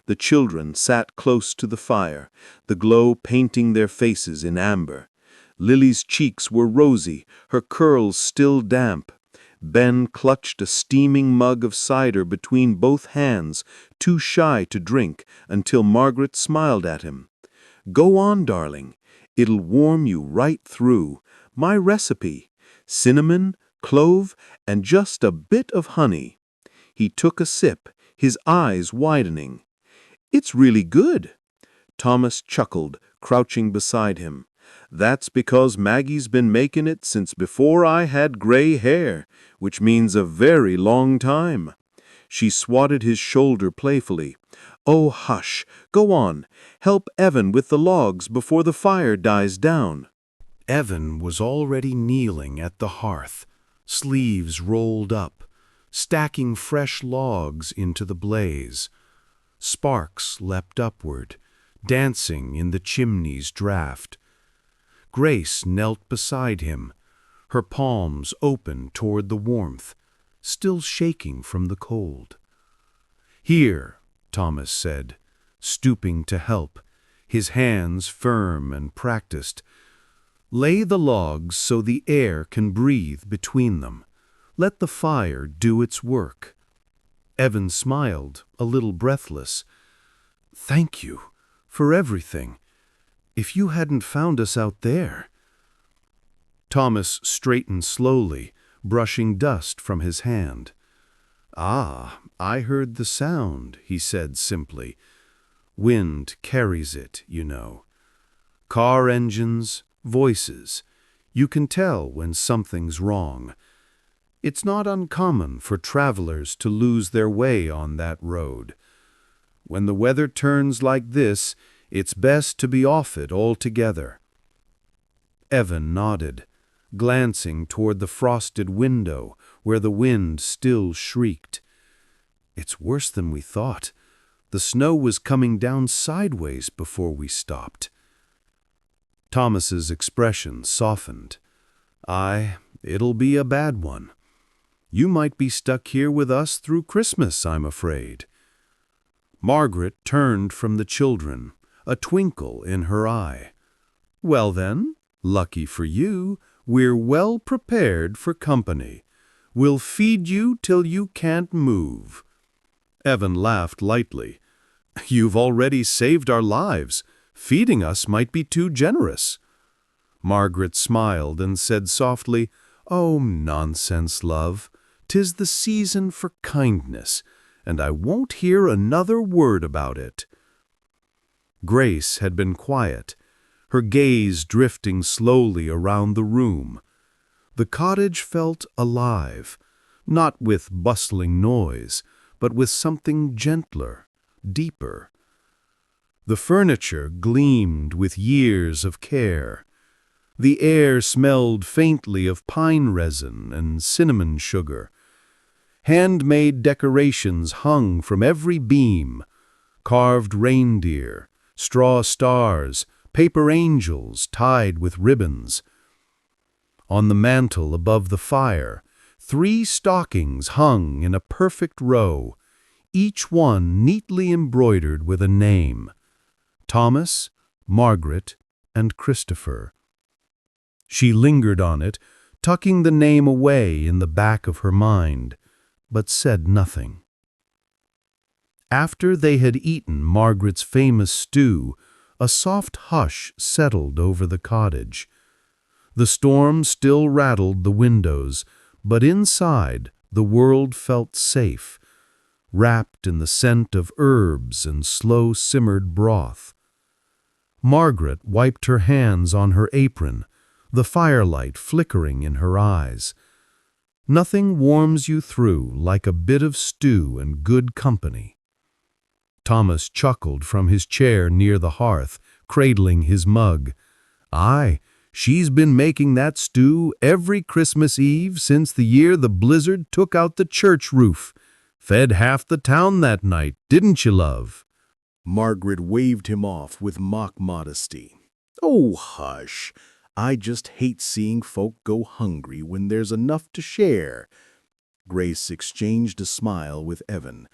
The children sat close to the fire, the glow painting their faces in amber. Lily's cheeks were rosy, her curls still damp. Ben clutched a steaming mug of cider between both hands, too shy to drink, until Margaret smiled at him. "Go on, darling. It'll warm you right through. My recipe: cinnamon, clove, and just a bit of honey." He took a sip, his eyes widening. "It's really good." Thomas chuckled, crouching beside him. "That's because Maggie's been making it since before I had gray hair, which means a very long time." She swatted his shoulder playfully. "Oh, hush, go on. Help Evan with the logs before the fire dies down." Evan was already kneeling at the hearth, sleeves rolled up, stacking fresh logs into the blaze. Sparks leapt upward, dancing in the chimney's draught. Grace knelt beside him, her palms open toward the warmth, still shaking from the cold. "Here," Thomas said, stooping to help, his hands firm and practiced. "Lay the logs so the air can breathe between them. Let the fire do its work." Evan smiled, a little breathless. "Thank you for everything. If you hadn't found us out there—" Thomas straightened slowly, brushing dust from his hand. "Ah, I heard the sound," he said simply. "Wind carries it, you know. Car engines, voices. You can tell when something's wrong. It's not uncommon for travelers to lose their way on that road. When the weather turns like this, it's best to be off it altogether." Evan nodded, glancing toward the frosted window where the wind still shrieked. "It's worse than we thought. The snow was coming down sideways before we stopped." Thomas's expression softened. "It'll be a bad one. You might be stuck here with us through Christmas, I'm afraid." Margaret turned from the children, a twinkle in her eye. "Well then, lucky for you, we're well prepared for company. We'll feed you till you can't move." Evan laughed lightly. "You've already saved our lives. Feeding us might be too generous." Margaret smiled and said softly, "Oh, nonsense, love. 'Tis the season for kindness, and I won't hear another word about it." Grace had been quiet, her gaze drifting slowly around the room. The cottage felt alive, not with bustling noise, but with something gentler, deeper. The furniture gleamed with years of care. The air smelled faintly of pine resin and cinnamon sugar. Handmade decorations hung from every beam: carved reindeer, straw stars, paper angels tied with ribbons. On the mantel above the fire, 3 stockings hung in a perfect row, each one neatly embroidered with a name: Thomas, Margaret, and Christopher. She lingered on it, tucking the name away in the back of her mind, but said nothing. After they had eaten Margaret's famous stew, a soft hush settled over the cottage. The storm still rattled the windows, but inside the world felt safe, wrapped in the scent of herbs and slow-simmered broth. Margaret wiped her hands on her apron, the firelight flickering in her eyes. Nothing warms you through like a bit of stew and good company. Thomas chuckled from his chair near the hearth, cradling his mug. "Aye, she's been making that stew every Christmas Eve since the year the blizzard took out the church roof. Fed half the town that night, didn't you, love?" Margaret waved him off with mock modesty. "Oh, hush. I just hate seeing folk go hungry when there's enough to share." Grace exchanged a smile with Evan.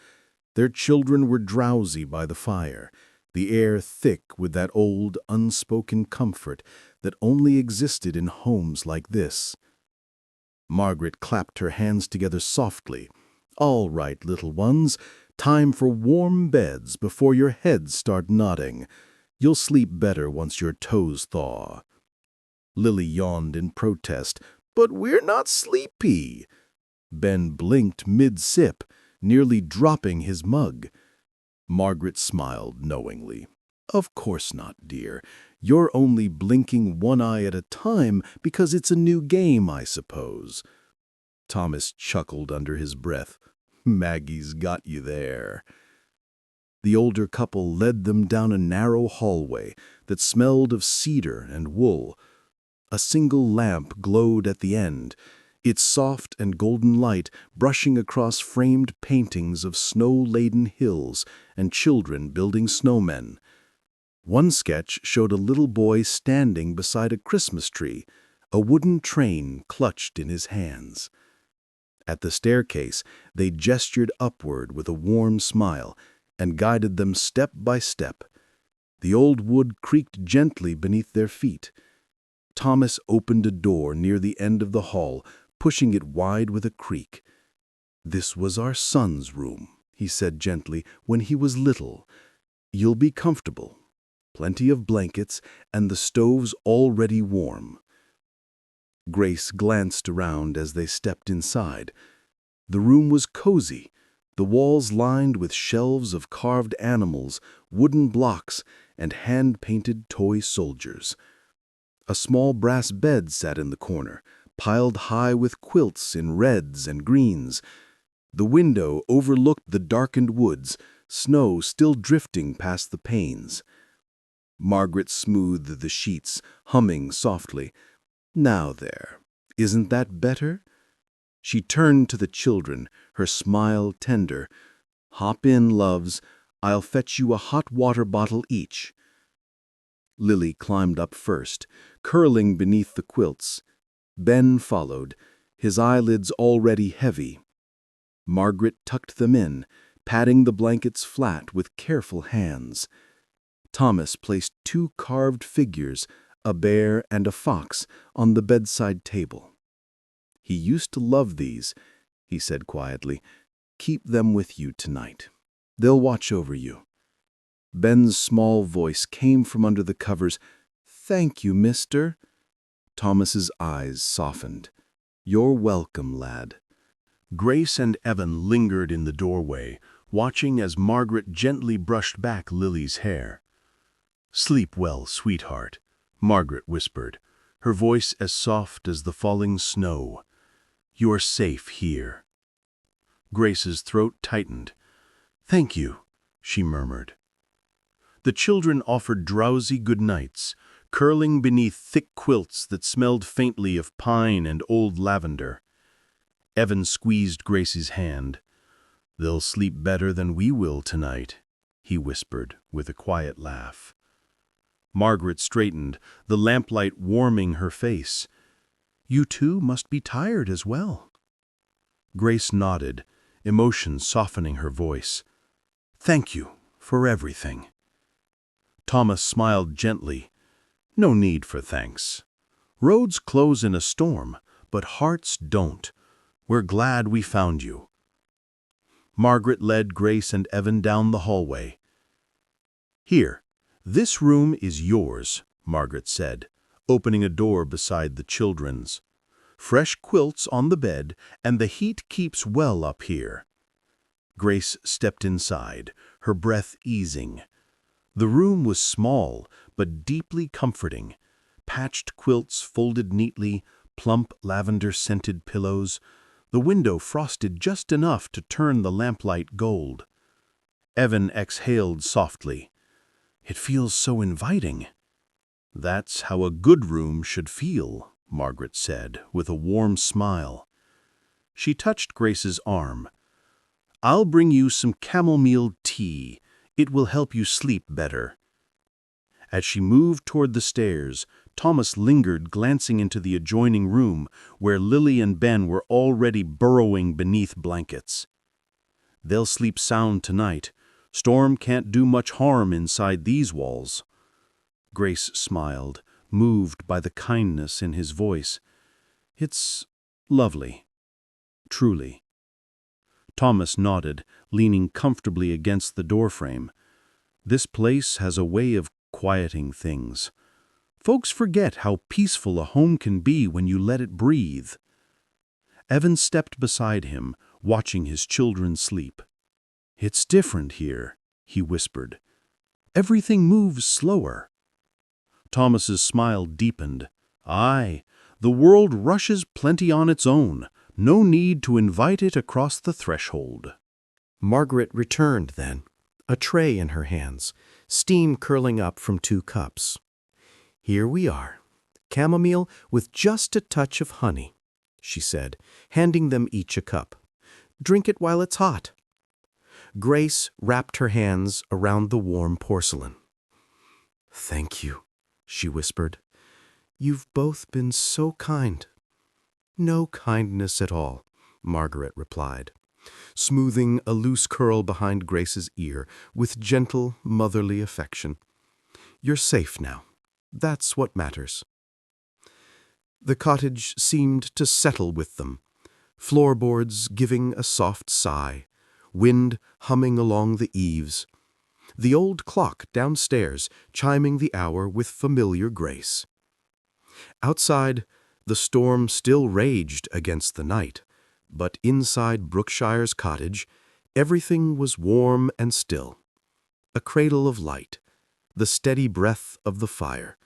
Their children were drowsy by the fire, the air thick with that old, unspoken comfort that only existed in homes like this. Margaret clapped her hands together softly. "All right, little ones, time for warm beds before your heads start nodding. You'll sleep better once your toes thaw." Lily yawned in protest. "But we're not sleepy." Ben blinked mid-sip, nearly dropping his mug. Margaret smiled knowingly. "Of course not, dear. You're only blinking one eye at a time because it's a new game, I suppose." Thomas chuckled under his breath. "Maggie's got you there." The older couple led them down a narrow hallway that smelled of cedar and wool. A single lamp glowed at the end, its soft and golden light brushing across framed paintings of snow-laden hills and children building snowmen. One sketch showed a little boy standing beside a Christmas tree, a wooden train clutched in his hands. At the staircase, they gestured upward with a warm smile and guided them step by step. The old wood creaked gently beneath their feet. Thomas opened a door near the end of the hall, pushing it wide with a creak. "This was our son's room," he said gently, "when he was little. You'll be comfortable. Plenty of blankets, and the stove's already warm." Grace glanced around as they stepped inside. The room was cozy, the walls lined with shelves of carved animals, wooden blocks, and hand-painted toy soldiers. A small brass bed sat in the corner, piled high with quilts in reds and greens. The window overlooked the darkened woods, snow still drifting past the panes. Margaret smoothed the sheets, humming softly. "Now there, isn't that better?" She turned to the children, her smile tender. "Hop in, loves. I'll fetch you a hot water bottle each." Lily climbed up first, curling beneath the quilts. Ben followed, his eyelids already heavy. Margaret tucked them in, patting the blankets flat with careful hands. Thomas placed 2 carved figures, a bear and a fox, on the bedside table. "He used to love these," he said quietly. "Keep them with you tonight. They'll watch over you." Ben's small voice came from under the covers. "Thank you, mister." Thomas's eyes softened. "You're welcome, lad." Grace and Evan lingered in the doorway, watching as Margaret gently brushed back Lily's hair. "Sleep well, sweetheart," Margaret whispered, her voice as soft as the falling snow. "You're safe here." Grace's throat tightened. "Thank you," she murmured. The children offered drowsy goodnights, curling beneath thick quilts that smelled faintly of pine and old lavender. Evan squeezed Grace's hand. "They'll sleep better than we will tonight," he whispered with a quiet laugh. Margaret straightened, the lamplight warming her face. "You too must be tired as well." Grace nodded, emotion softening her voice. "Thank you for everything." Thomas smiled gently. "No need for thanks. Roads close in a storm, but hearts don't. We're glad we found you." Margaret led Grace and Evan down the hallway. "Here, this room is yours," Margaret said, opening a door beside the children's. "Fresh quilts on the bed, and the heat keeps well up here." Grace stepped inside, her breath easing. The room was small, but deeply comforting. Patched quilts folded neatly, plump lavender-scented pillows. The window frosted just enough to turn the lamplight gold. Evan exhaled softly. "It feels so inviting." "That's how a good room should feel," Margaret said, with a warm smile. She touched Grace's arm. "I'll bring you some chamomile tea. It will help you sleep better." As she moved toward the stairs, Thomas lingered, glancing into the adjoining room where Lily and Ben were already burrowing beneath blankets. "They'll sleep sound tonight. Storm can't do much harm inside these walls." Grace smiled, moved by the kindness in his voice. "It's lovely. Truly." Thomas nodded, leaning comfortably against the doorframe. "This place has a way of quieting things. Folks forget how peaceful a home can be when you let it breathe." Evan stepped beside him, watching his children sleep. "It's different here," he whispered. "Everything moves slower." Thomas's smile deepened. "Aye, the world rushes plenty on its own. No need to invite it across the threshold." Margaret returned then, a tray in her hands, steam curling up from 2 cups. "Here we are, chamomile with just a touch of honey. she said, handing them each a cup. "Drink it while it's hot." Grace wrapped her hands around the warm porcelain. "Thank you," she whispered. "You've both been so kind." "No kindness at all," Margaret replied, smoothing a loose curl behind Grace's ear with gentle, motherly affection. "You're safe now. That's what matters." The cottage seemed to settle with them, floorboards giving a soft sigh, wind humming along the eaves, the old clock downstairs chiming the hour with familiar grace. Outside, the storm still raged against the night, but inside Brookshires' cottage, everything was warm and still. A cradle of light, the steady breath of the fire,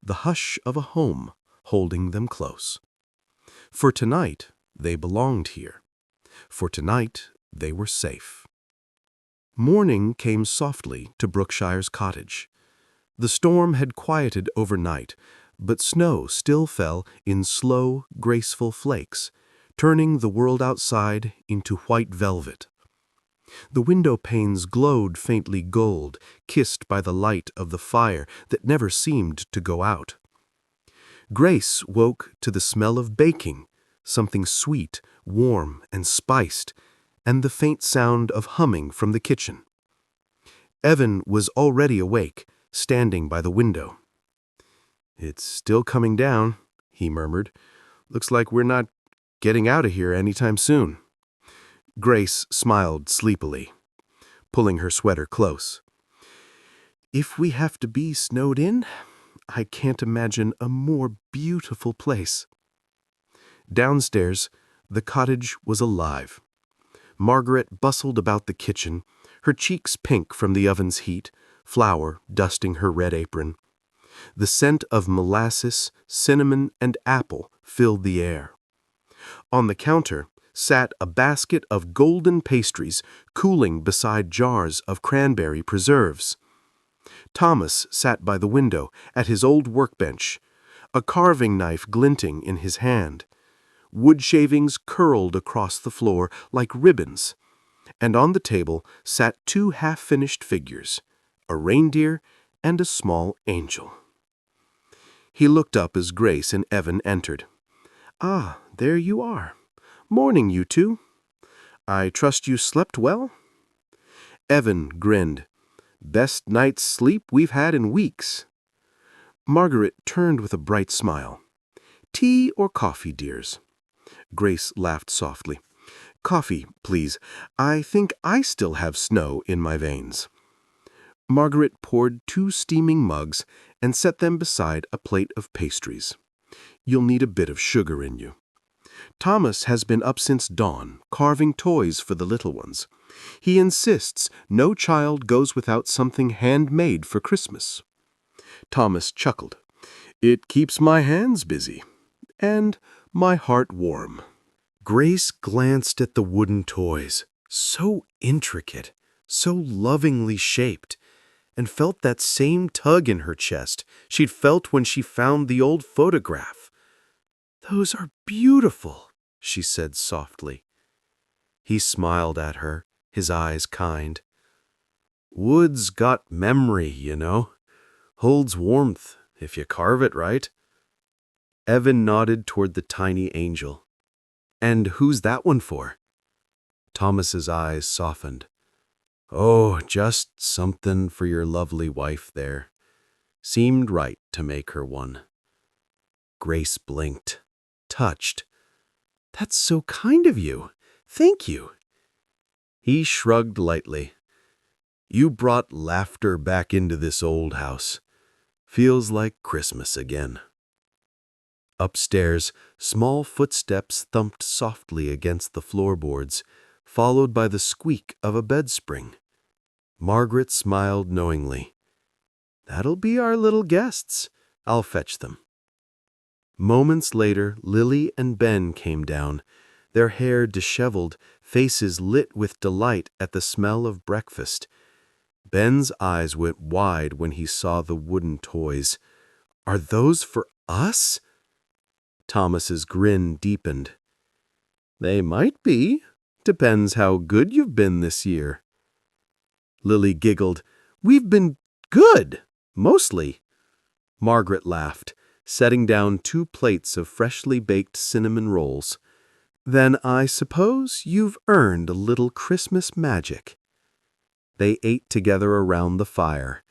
the hush of a home holding them close. For tonight, they belonged here. For tonight, they were safe. Morning came softly to Brookshires' cottage. The storm had quieted overnight, but snow still fell in slow, graceful flakes, turning the world outside into white velvet. The window panes glowed faintly gold, kissed by the light of the fire that never seemed to go out. Grace woke to the smell of baking, something sweet, warm, and spiced, and the faint sound of humming from the kitchen. Evan was already awake, standing by the window. "It's still coming down," he murmured. "Looks like we're not getting out of here anytime soon." Grace smiled sleepily, pulling her sweater close. "If we have to be snowed in, I can't imagine a more beautiful place." Downstairs, the cottage was alive. Margaret bustled about the kitchen, her cheeks pink from the oven's heat, flour dusting her red apron. The scent of molasses, cinnamon, and apple filled the air. On the counter sat a basket of golden pastries cooling beside jars of cranberry preserves. Thomas sat by the window at his old workbench, a carving knife glinting in his hand. Wood shavings curled across the floor like ribbons, and on the table sat two half-finished figures, a reindeer and a small angel. He looked up as Grace and Evan entered. "Ah, there you are. Morning, you two. I trust you slept well?" Evan grinned. "Best night's sleep we've had in weeks." Margaret turned with a bright smile. "Tea or coffee, dears?" Grace laughed softly. "Coffee, please. I think I still have snow in my veins." Margaret poured 2 steaming mugs and set them beside a plate of pastries. "You'll need a bit of sugar in you." "Thomas has been up since dawn, carving toys for the little ones. He insists no child goes without something handmade for Christmas." Thomas chuckled. "It keeps my hands busy, and my heart warm." Grace glanced at the wooden toys, so intricate, so lovingly shaped, and felt that same tug in her chest she'd felt when she found the old photograph. "Those are beautiful," she said softly. He smiled at her, his eyes kind. "Wood's got memory, you know. Holds warmth if you carve it right." Evan nodded toward the tiny angel. "And who's that one for?" Thomas's eyes softened. "Oh, just something for your lovely wife there. Seemed right to make her one." Grace blinked, touched. "That's so kind of you. Thank you." He shrugged lightly. "You brought laughter back into this old house. Feels like Christmas again." Upstairs, small footsteps thumped softly against the floorboards, followed by the squeak of a bed spring. Margaret smiled knowingly. "That'll be our little guests. I'll fetch them." Moments later, Lily and Ben came down, their hair disheveled, faces lit with delight at the smell of breakfast. Ben's eyes went wide when he saw the wooden toys. "Are those for us?" Thomas's grin deepened. They might be. Depends how good you've been this year. Lily giggled. We've been good, mostly. Margaret laughed, setting down 2 plates of freshly baked cinnamon rolls. Then I suppose you've earned a little Christmas magic. They ate together around the fire,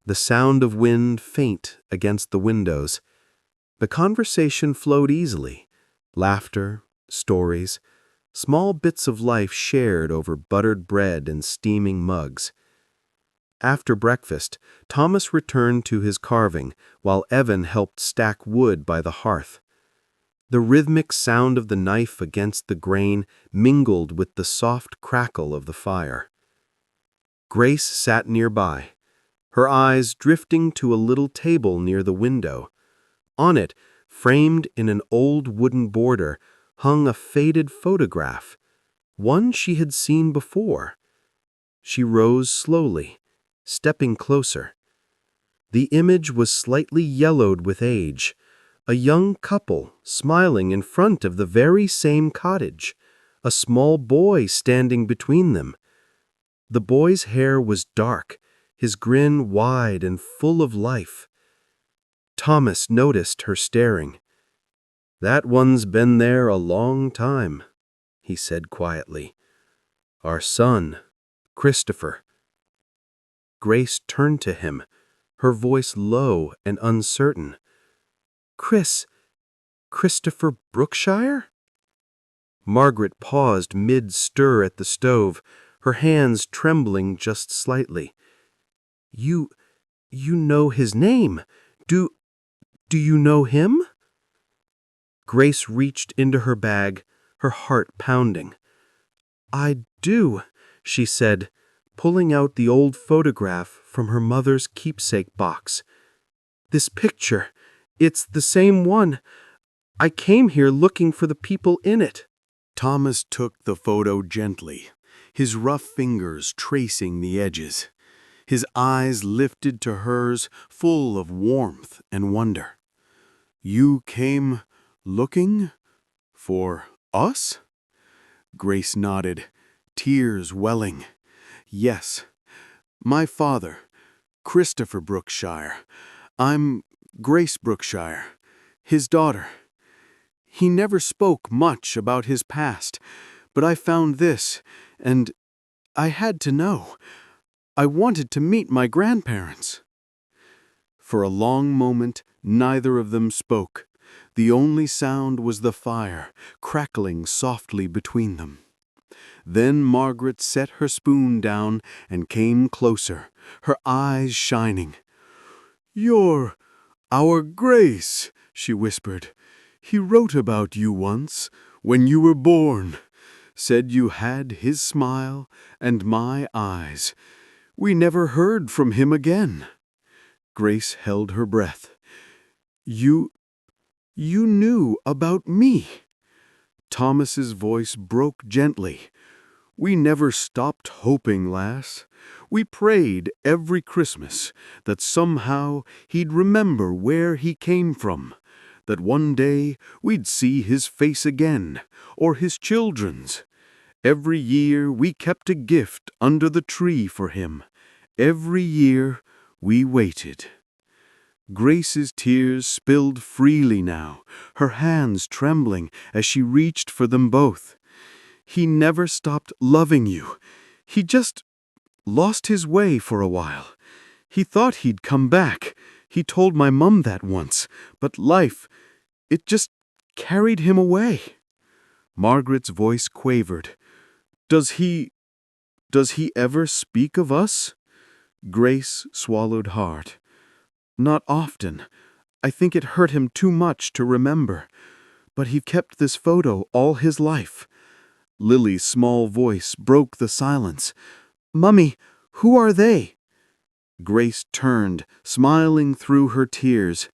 the sound of wind faint against the windows. The conversation flowed easily. Laughter, stories, small bits of life shared over buttered bread and steaming mugs. After breakfast, Thomas returned to his carving while Evan helped stack wood by the hearth. The rhythmic sound of the knife against the grain mingled with the soft crackle of the fire. Grace sat nearby, her eyes drifting to a little table near the window. On it, framed in an old wooden border, hung a faded photograph, one she had seen before. She rose slowly, stepping closer. The image was slightly yellowed with age, a young couple smiling in front of the very same cottage, a small boy standing between them. The boy's hair was dark, his grin wide and full of life. Thomas noticed her staring. That one's been there a long time, he said quietly. Our son, Christopher. Grace turned to him, her voice low and uncertain. Christopher Brookshire? Margaret paused mid-stir at the stove, her hands trembling just slightly. You know his name. Do you know him? Grace reached into her bag, her heart pounding. I do, she said, pulling out the old photograph from her mother's keepsake box. This picture, it's the same one. I came here looking for the people in it. Thomas took the photo gently, his rough fingers tracing the edges. His eyes lifted to hers, full of warmth and wonder. You came looking for us? Grace nodded, tears welling. Yes, my father, Christopher Brookshire. I'm Grace Brookshire, his daughter. He never spoke much about his past, but I found this, and I had to know. I wanted to meet my grandparents. For a long moment, neither of them spoke. The only sound was the fire, crackling softly between them. Then Margaret set her spoon down and came closer, her eyes shining. You're our Grace, she whispered. He wrote about you once, when you were born. Said you had his smile and my eyes. We never heard from him again. Grace held her breath. You knew about me. Thomas's voice broke gently. We never stopped hoping, lass. We prayed every Christmas that somehow he'd remember where he came from, that one day we'd see his face again, or his children's. Every year we kept a gift under the tree for him. Every year we waited. Grace's tears spilled freely now, her hands trembling as she reached for them both. He never stopped loving you. He just lost his way for a while. He thought he'd come back. He told my mum that once, but life, it just carried him away. Margaret's voice quavered. Does he ever speak of us? Grace swallowed hard. Not often. I think it hurt him too much to remember. But he kept this photo all his life. Lily's small voice broke the silence. Mummy, who are they? Grace turned, smiling through her tears.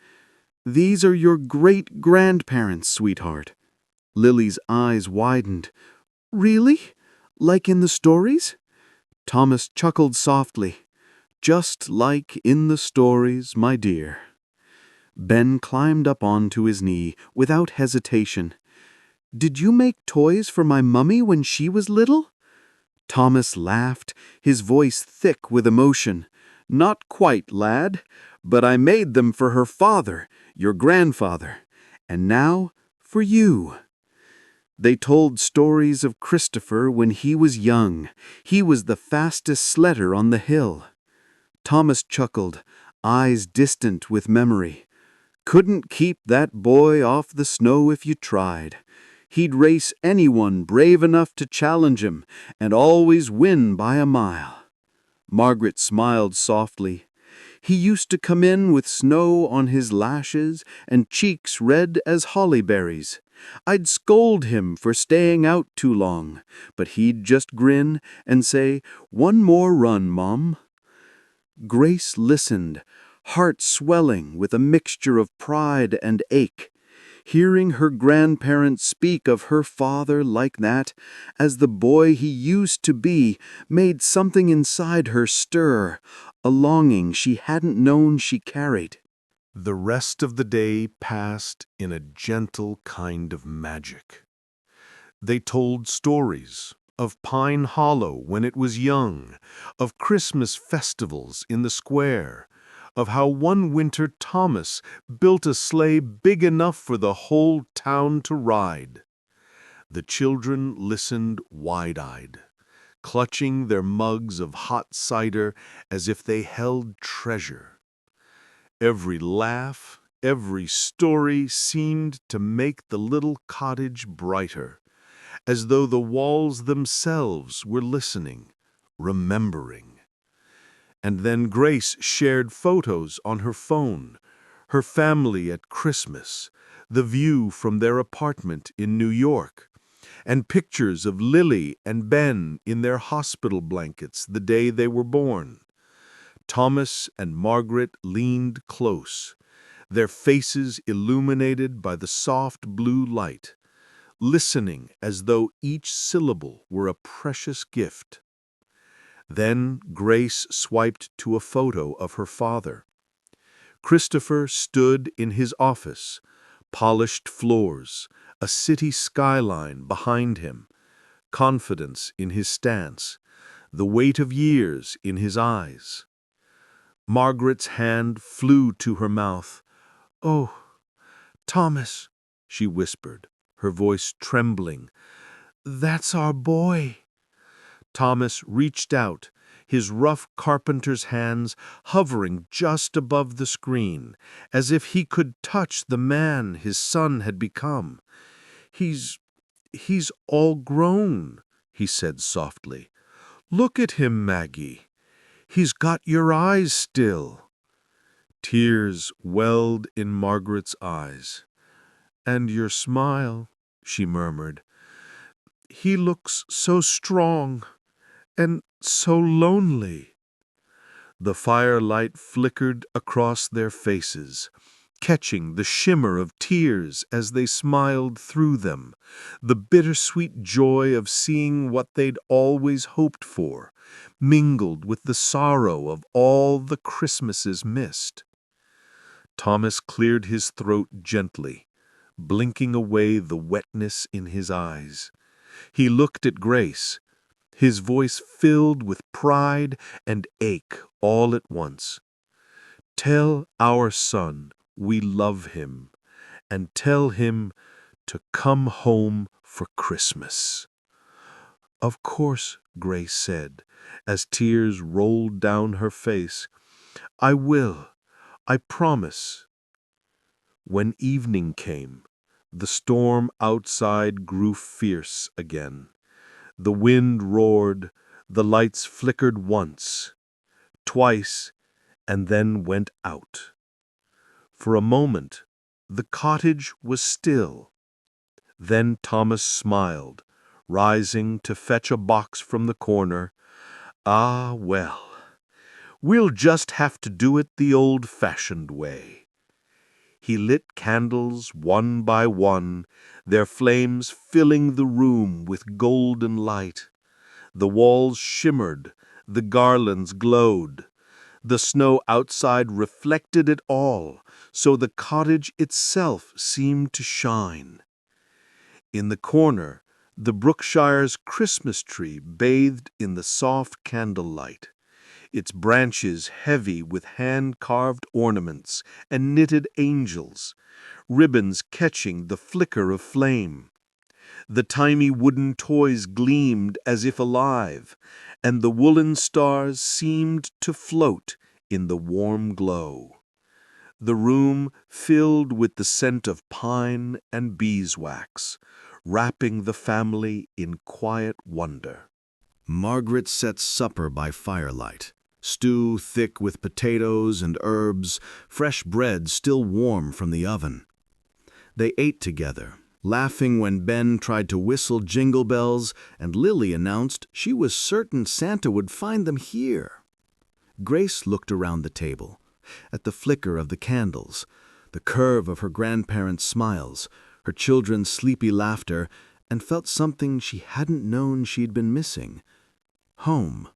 These are your great-grandparents, sweetheart. Lily's eyes widened. Really? Like in the stories? Thomas chuckled softly. Just like in the stories, my dear. Ben climbed up onto his knee without hesitation. Did you make toys for my mummy when she was little?" Thomas laughed, his voice thick with emotion. "Not quite, lad, but I made them for her father, your grandfather, and now for you." They told stories of Christopher when he was young. He was the fastest sledder on the hill. Thomas chuckled, eyes distant with memory. "Couldn't keep that boy off the snow if you tried. He'd race anyone brave enough to challenge him and always win by a mile." Margaret smiled softly. "He used to come in with snow on his lashes and cheeks red as holly berries. I'd scold him for staying out too long, but he'd just grin and say, 'One more run, Mom.'" Grace listened, heart swelling with a mixture of pride and ache. Hearing her grandparents speak of her father like that, as the boy he used to be, made something inside her stir, a longing she hadn't known she carried. The rest of the day passed in a gentle kind of magic. They told stories of Pine Hollow when it was young, of Christmas festivals in the square, of how one winter Thomas built a sleigh big enough for the whole town to ride. The children listened wide-eyed, clutching their mugs of hot cider as if they held treasure. Every laugh, every story seemed to make the little cottage brighter, as though the walls themselves were listening, remembering. And then Grace shared photos on her phone, her family at Christmas, the view from their apartment in New York, and pictures of Lily and Ben in their hospital blankets the day they were born. Thomas and Margaret leaned close, their faces illuminated by the soft blue light, listening as though each syllable were a precious gift. Then Grace swiped to a photo of her father. Christopher stood in his office, polished floors, a city skyline behind him, confidence in his stance, the weight of years in his eyes. Margaret's hand flew to her mouth. "Oh, Thomas," she whispered, her voice trembling, "that's our boy." Thomas reached out, his rough carpenter's hands hovering just above the screen, as if he could touch the man his son had become. He's all grown," he said softly. "Look at him, Maggie. He's got your eyes still." Tears welled in Margaret's eyes. "And your smile," she murmured. "He looks so strong and so lonely." The firelight flickered across their faces, catching the shimmer of tears as they smiled through them, the bittersweet joy of seeing what they'd always hoped for, mingled with the sorrow of all the Christmases missed. Thomas cleared his throat gently, blinking away the wetness in his eyes. He looked at Grace, his voice filled with pride and ache all at once. "Tell our son we love him, and tell him to come home for Christmas." "Of course," Grace said, as tears rolled down her face. "I will. I promise." When evening came, the storm outside grew fierce again. The wind roared, the lights flickered once, twice, and then went out. For a moment, the cottage was still. Then Thomas smiled, rising to fetch a box from the corner. "Ah, well, we'll just have to do it the old-fashioned way." He lit candles one by one, their flames filling the room with golden light. The walls shimmered, the garlands glowed. The snow outside reflected it all, so the cottage itself seemed to shine. In the corner, the Brookshires Christmas tree bathed in the soft candlelight, its branches heavy with hand-carved ornaments and knitted angels, ribbons catching the flicker of flame. The tiny wooden toys gleamed as if alive, and the woolen stars seemed to float in the warm glow. The room filled with the scent of pine and beeswax, wrapping the family in quiet wonder. Margaret set supper by firelight. Stew thick with potatoes and herbs, fresh bread still warm from the oven. They ate together, laughing when Ben tried to whistle jingle bells and Lily announced she was certain Santa would find them here. Grace looked around the table, at the flicker of the candles, the curve of her grandparents' smiles, her children's sleepy laughter, and felt something she hadn't known she'd been missing: home.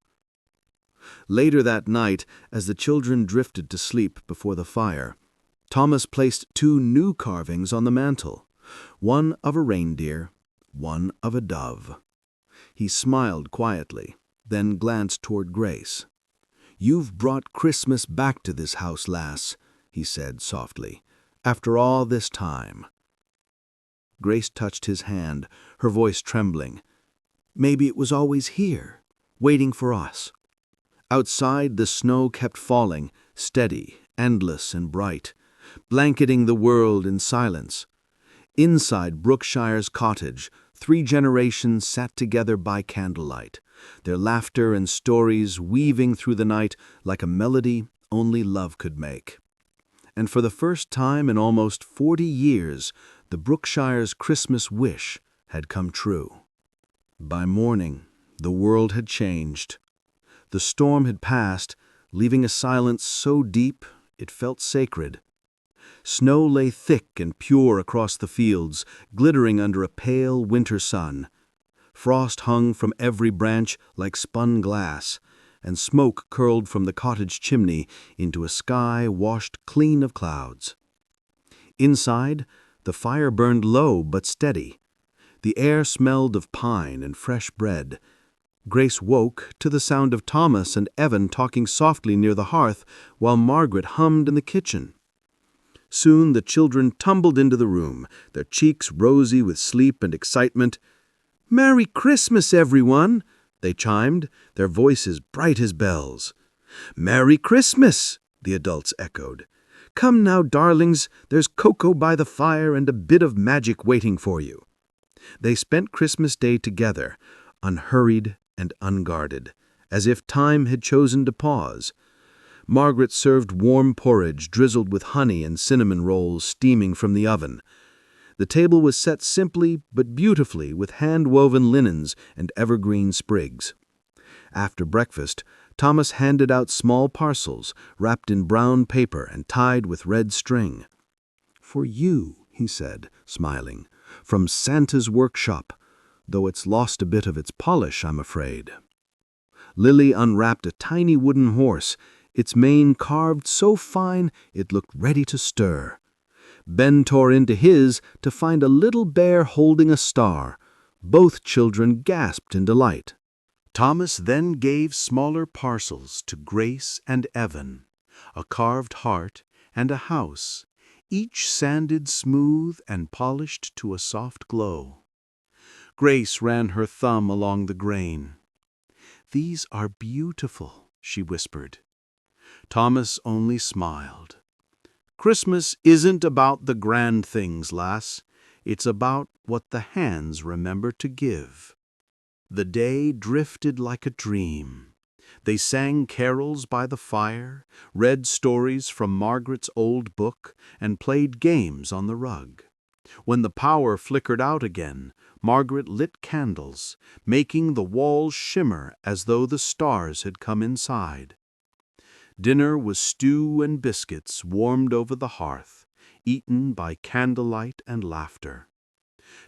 Later that night, as the children drifted to sleep before the fire, Thomas placed 2 new carvings on the mantel, one of a reindeer, one of a dove. He smiled quietly, then glanced toward Grace. "You've brought Christmas back to this house, lass," he said softly, "after all this time." Grace touched his hand, her voice trembling. "Maybe it was always here, waiting for us." Outside, the snow kept falling, steady, endless and bright, blanketing the world in silence. Inside Brookshires Cottage, 3 generations sat together by candlelight, their laughter and stories weaving through the night like a melody only love could make. And for the first time in almost 40 years, the Brookshires' Christmas wish had come true. By morning, the world had changed. The storm had passed, leaving a silence so deep it felt sacred. Snow lay thick and pure across the fields, glittering under a pale winter sun. Frost hung from every branch like spun glass, and smoke curled from the cottage chimney into a sky washed clean of clouds. Inside, the fire burned low but steady. The air smelled of pine and fresh bread. Grace woke to the sound of Thomas and Evan talking softly near the hearth while Margaret hummed in the kitchen. Soon the children tumbled into the room, their cheeks rosy with sleep and excitement. "Merry Christmas, everyone!" they chimed, their voices bright as bells. "Merry Christmas!" the adults echoed. "Come now, darlings, there's cocoa by the fire and a bit of magic waiting for you." They spent Christmas Day together, unhurried and unguarded, as if time had chosen to pause. Margaret served warm porridge drizzled with honey and cinnamon rolls steaming from the oven. The table was set simply but beautifully with hand-woven linens and evergreen sprigs. After breakfast, Thomas handed out small parcels wrapped in brown paper and tied with red string. "For you," he said, smiling, "from Santa's workshop, though it's lost a bit of its polish, I'm afraid." Lily unwrapped a tiny wooden horse, its mane carved so fine it looked ready to stir. Ben tore into his to find a little bear holding a star. Both children gasped in delight. Thomas then gave smaller parcels to Grace and Evan, a carved heart and a house, each sanded smooth and polished to a soft glow. Grace ran her thumb along the grain. "These are beautiful," she whispered. Thomas only smiled. "Christmas isn't about the grand things, lass. It's about what the hands remember to give." The day drifted like a dream. They sang carols by the fire, read stories from Margaret's old book, and played games on the rug. When the power flickered out again, Margaret lit candles, making the walls shimmer as though the stars had come inside. Dinner was stew and biscuits warmed over the hearth, eaten by candlelight and laughter.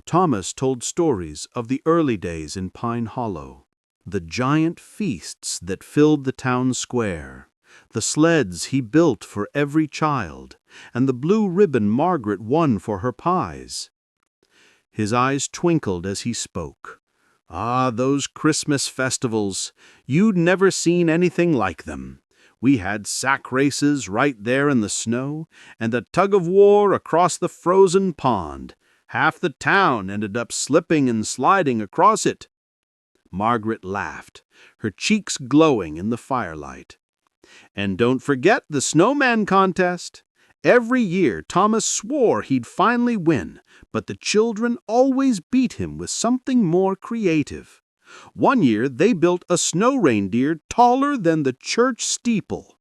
Thomas told stories of the early days in Pine Hollow, the giant feasts that filled the town square, the sleds he built for every child, and the blue ribbon Margaret won for her pies. His eyes twinkled as he spoke. "Ah, those Christmas festivals! You'd never seen anything like them. We had sack races right there in the snow, and a tug-of-war across the frozen pond. Half the town ended up slipping and sliding across it." Margaret laughed, her cheeks glowing in the firelight. "And don't forget the snowman contest. Every year Thomas swore he'd finally win, but the children always beat him with something more creative. One year they built a snow reindeer taller than the church steeple."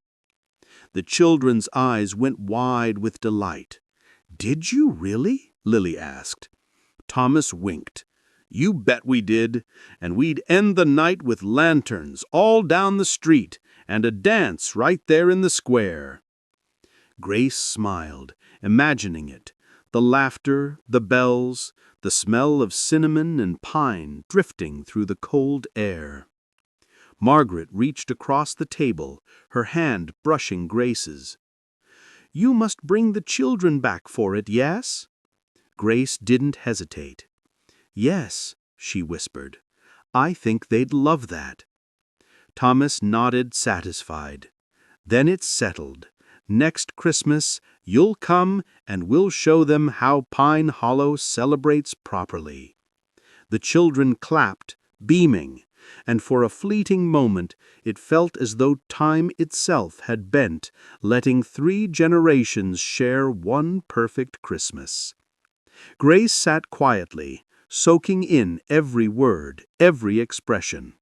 The children's eyes went wide with delight. "Did you really?" Lily asked. Thomas winked. "You bet we did, and we'd end the night with lanterns all down the street and a dance right there in the square." Grace smiled, imagining it, the laughter, the bells, the smell of cinnamon and pine drifting through the cold air. Margaret reached across the table, her hand brushing Grace's. "You must bring the children back for it, yes?" Grace didn't hesitate. "Yes," she whispered. "I think they'd love that." Thomas nodded satisfied. "Then it's settled. Next Christmas, you'll come and we'll show them how Pine Hollow celebrates properly." The children clapped, beaming, and for a fleeting moment it felt as though time itself had bent, letting 3 generations share one perfect Christmas. Grace sat quietly, soaking in every word, every expression.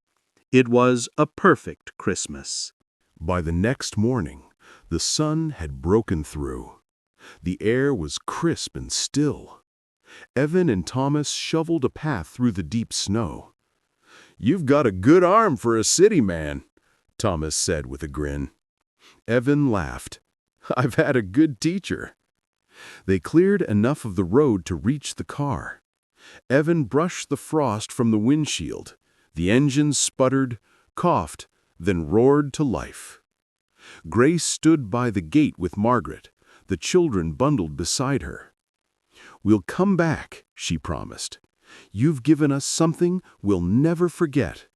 It was a perfect Christmas. By the next morning, the sun had broken through. The air was crisp and still. Evan and Thomas shoveled a path through the deep snow. "You've got a good arm for a city man," Thomas said with a grin. Evan laughed. "I've had a good teacher." They cleared enough of the road to reach the car. Evan brushed the frost from the windshield. The engine sputtered, coughed, then roared to life. Grace stood by the gate with Margaret, the children bundled beside her. "We'll come back," she promised. "You've given us something we'll never forget."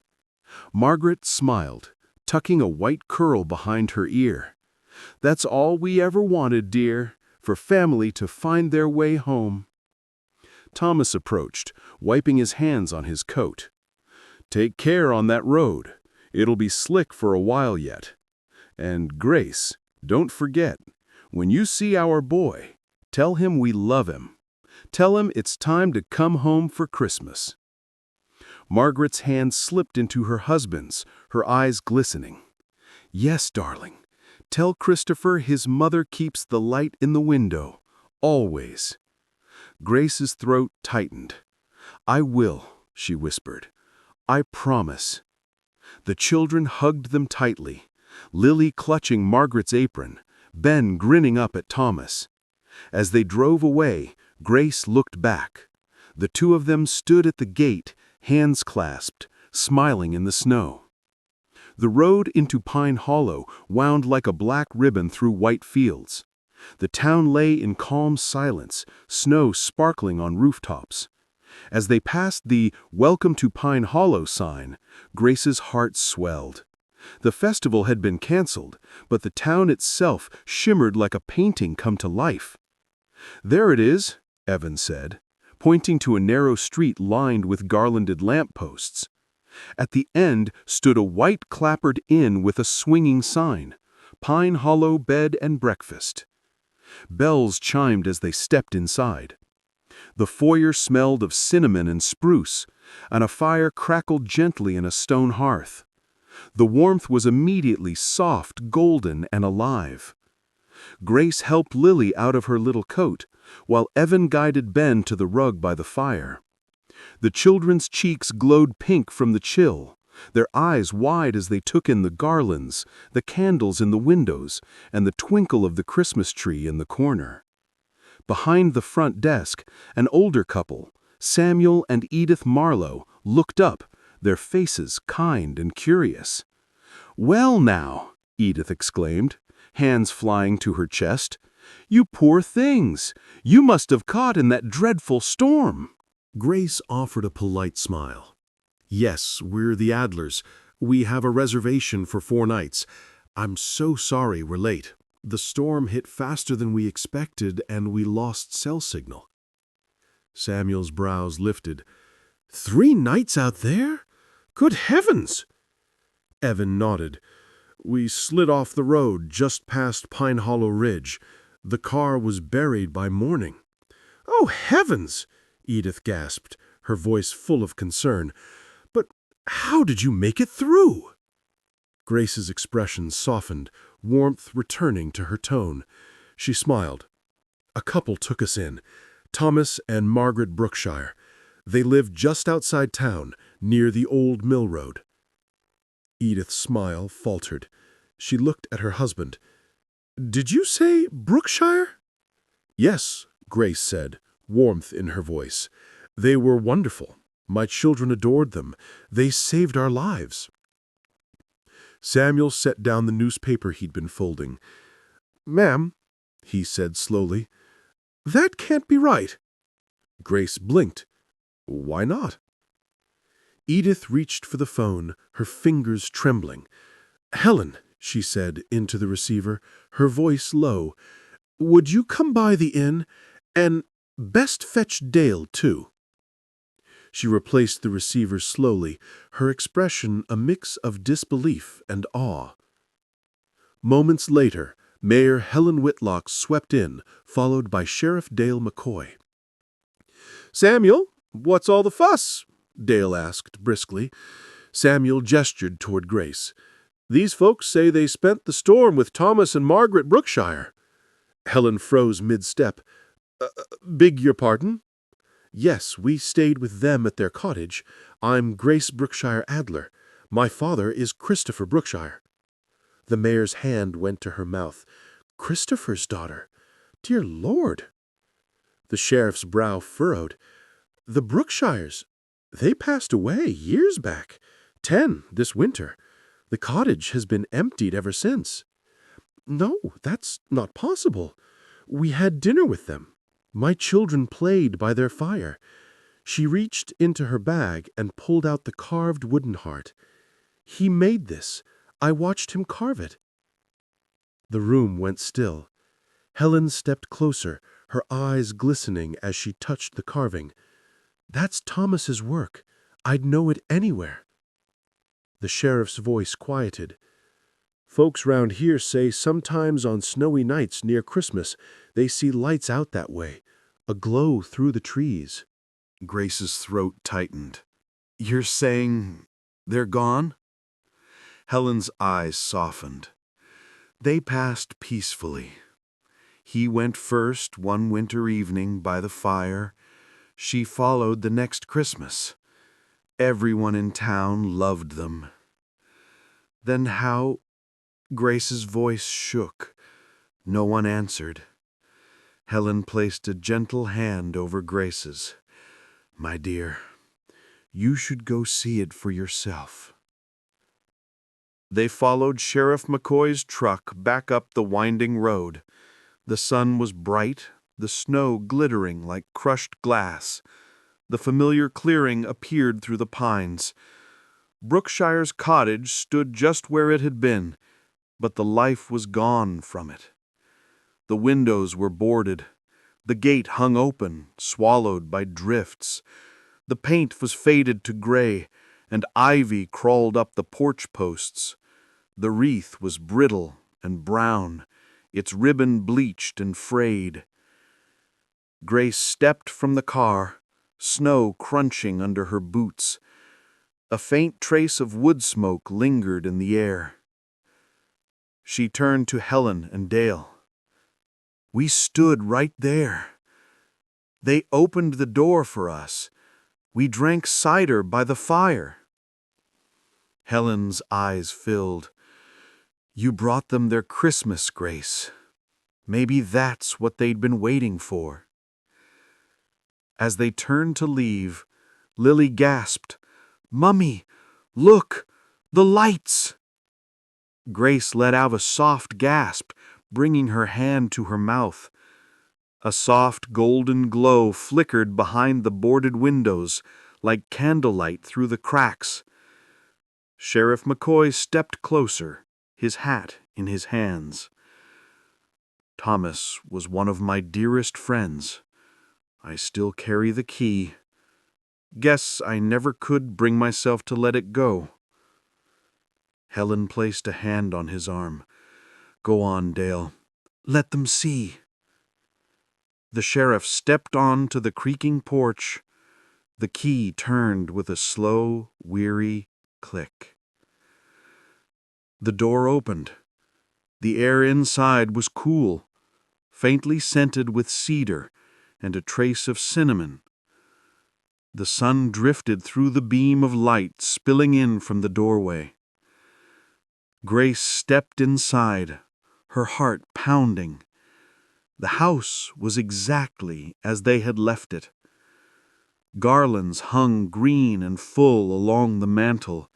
Margaret smiled, tucking a white curl behind her ear. "That's all we ever wanted, dear, for family to find their way home." Thomas approached, wiping his hands on his coat. "Take care on that road. It'll be slick for a while yet. And Grace, don't forget, when you see our boy, tell him we love him. Tell him it's time to come home for Christmas." Margaret's hand slipped into her husband's, her eyes glistening. "Yes, darling. Tell Christopher his mother keeps the light in the window, always." Grace's throat tightened. "I will," she whispered. "I promise." The children hugged them tightly, Lily clutching Margaret's apron, Ben grinning up at Thomas. As they drove away, Grace looked back. The 2 of them stood at the gate, hands clasped, smiling in the snow. The road into Pine Hollow wound like a black ribbon through white fields. The town lay in calm silence, snow sparkling on rooftops. As they passed the "Welcome to Pine Hollow" sign, Grace's heart swelled. The festival had been canceled, but the town itself shimmered like a painting come to life. "There it is," Evan said, pointing to a narrow street lined with garlanded lampposts. At the end stood a white clapboard inn with a swinging sign, "Pine Hollow Bed and Breakfast." Bells chimed as they stepped inside. The foyer smelled of cinnamon and spruce, and a fire crackled gently in a stone hearth. The warmth was immediately soft, golden, and alive. Grace helped Lily out of her little coat, while Evan guided Ben to the rug by the fire. The children's cheeks glowed pink from the chill, their eyes wide as they took in the garlands, the candles in the windows, and the twinkle of the Christmas tree in the corner. Behind the front desk, an older couple, Samuel and Edith Marlowe, looked up, their faces kind and curious. "Well now," Edith exclaimed, hands flying to her chest, "you poor things! You must have caught in that dreadful storm." Grace offered a polite smile. "Yes, we're the Adlers. We have a reservation for 4 nights. I'm so sorry we're late. The storm hit faster than we expected and we lost cell signal." Samuel's brows lifted. "3 nights out there? Good heavens!" Evan nodded. "We slid off the road just past Pine Hollow Ridge. The car was buried by morning." "Oh, heavens!" Edith gasped, her voice full of concern. "But how did you make it through?" Grace's expression softened, warmth returning to her tone. She smiled. "A couple took us in, Thomas and Margaret Brookshire. They lived just outside town, near the old mill road." Edith's smile faltered. She looked at her husband. "Did you say Brookshire?" "Yes," Grace said, warmth in her voice. "They were wonderful. My children adored them. They saved our lives." Samuel set down the newspaper he'd been folding. "Ma'am," he said slowly, "that can't be right." Grace blinked. "Why not?" Edith reached for the phone, her fingers trembling. "Helen," she said into the receiver, her voice low, "would you come by the inn? And best fetch Dale, too." She replaced the receiver slowly, her expression a mix of disbelief and awe. Moments later, Mayor Helen Whitlock swept in, followed by Sheriff Dale McCoy. "Samuel, what's all the fuss?" Dale asked briskly. Samuel gestured toward Grace. "These folks say they spent the storm with Thomas and Margaret Brookshire." Helen froze mid-step. "Beg your pardon?" "Yes, we stayed with them at their cottage. I'm Grace Brookshire Adler. My father is Christopher Brookshire." The mayor's hand went to her mouth. "Christopher's daughter? Dear Lord!" The sheriff's brow furrowed. "The Brookshires, they passed away years back. 10 this winter. The cottage has been emptied ever since." "No, that's not possible. We had dinner with them. My children played by their fire." She reached into her bag and pulled out the carved wooden heart. "He made this. I watched him carve it." The room went still. Helen stepped closer, her eyes glistening as she touched the carving. "That's Thomas's work. I'd know it anywhere." The sheriff's voice quieted. "Folks round here say sometimes on snowy nights near Christmas they see lights out that way, a glow through the trees." Grace's throat tightened. "You're saying they're gone?" Helen's eyes softened. "They passed peacefully. He went first one winter evening by the fire. She followed the next Christmas. Everyone in town loved them. Then how—" Grace's voice shook. No one answered. Helen placed a gentle hand over Grace's. "My dear, you should go see it for yourself." They followed Sheriff McCoy's truck back up the winding road. The sun was bright, the snow glittering like crushed glass. The familiar clearing appeared through the pines. Brookshire's cottage stood just where it had been, but the life was gone from it. The windows were boarded. The gate hung open, swallowed by drifts. The paint was faded to gray, and ivy crawled up the porch posts. The wreath was brittle and brown, its ribbon bleached and frayed. Grace stepped from the car, snow crunching under her boots. A faint trace of wood smoke lingered in the air. She turned to Helen and Dale. "We stood right there. They opened the door for us. We drank cider by the fire." Helen's eyes filled. "You brought them their Christmas, Grace. Maybe that's what they'd been waiting for." As they turned to leave, Lily gasped, "Mummy, look, the lights!" Grace let out a soft gasp, bringing her hand to her mouth. A soft golden glow flickered behind the boarded windows like candlelight through the cracks. Sheriff McCoy stepped closer, his hat in his hands. Thomas was one of my dearest friends. I still carry the key. Guess I never could bring myself to let it go. Helen placed a hand on his arm. Go on, Dale. Let them see. The sheriff stepped on to the creaking porch. The key turned with a slow, weary click. The door opened. The air inside was cool, faintly scented with cedar and a trace of cinnamon. The sun drifted through the beam of light spilling in from the doorway. Grace stepped inside, her heart pounding. The house was exactly as they had left it. Garlands hung green and full along the mantel.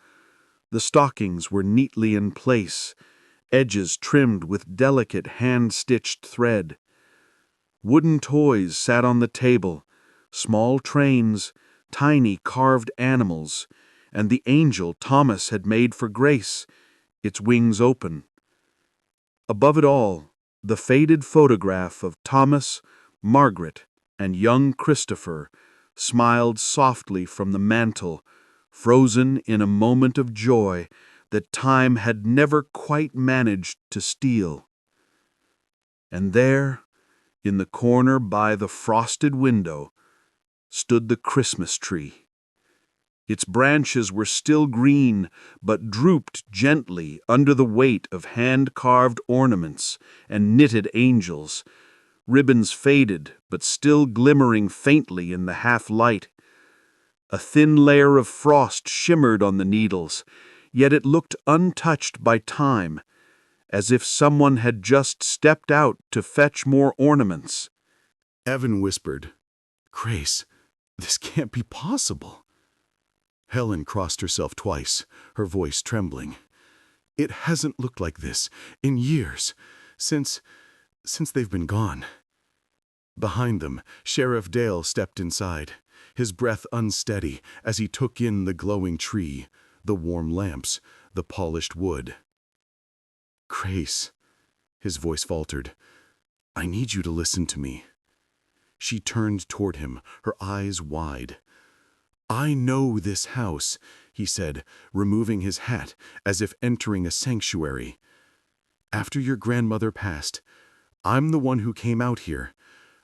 The stockings were neatly in place, edges trimmed with delicate hand-stitched thread. Wooden toys sat on the table, small trains, tiny carved animals, and the angel Thomas had made for Grace, its wings open. Above it all, the faded photograph of Thomas, Margaret, and young Christopher smiled softly from the mantel, frozen in a moment of joy that time had never quite managed to steal. And there, in the corner by the frosted window, stood the Christmas tree. Its branches were still green, but drooped gently under the weight of hand-carved ornaments and knitted angels, ribbons faded but still glimmering faintly in the half-light. A thin layer of frost shimmered on the needles, yet it looked untouched by time, as if someone had just stepped out to fetch more ornaments. Evan whispered, Grace, this can't be possible. Helen crossed herself twice, her voice trembling. It hasn't looked like this in years, since they've been gone. Behind them, Sheriff Dale stepped inside, his breath unsteady as he took in the glowing tree, the warm lamps, the polished wood. Grace, his voice faltered, I need you to listen to me. She turned toward him, her eyes wide. I know this house, he said, removing his hat as if entering a sanctuary. After your grandmother passed, I'm the one who came out here.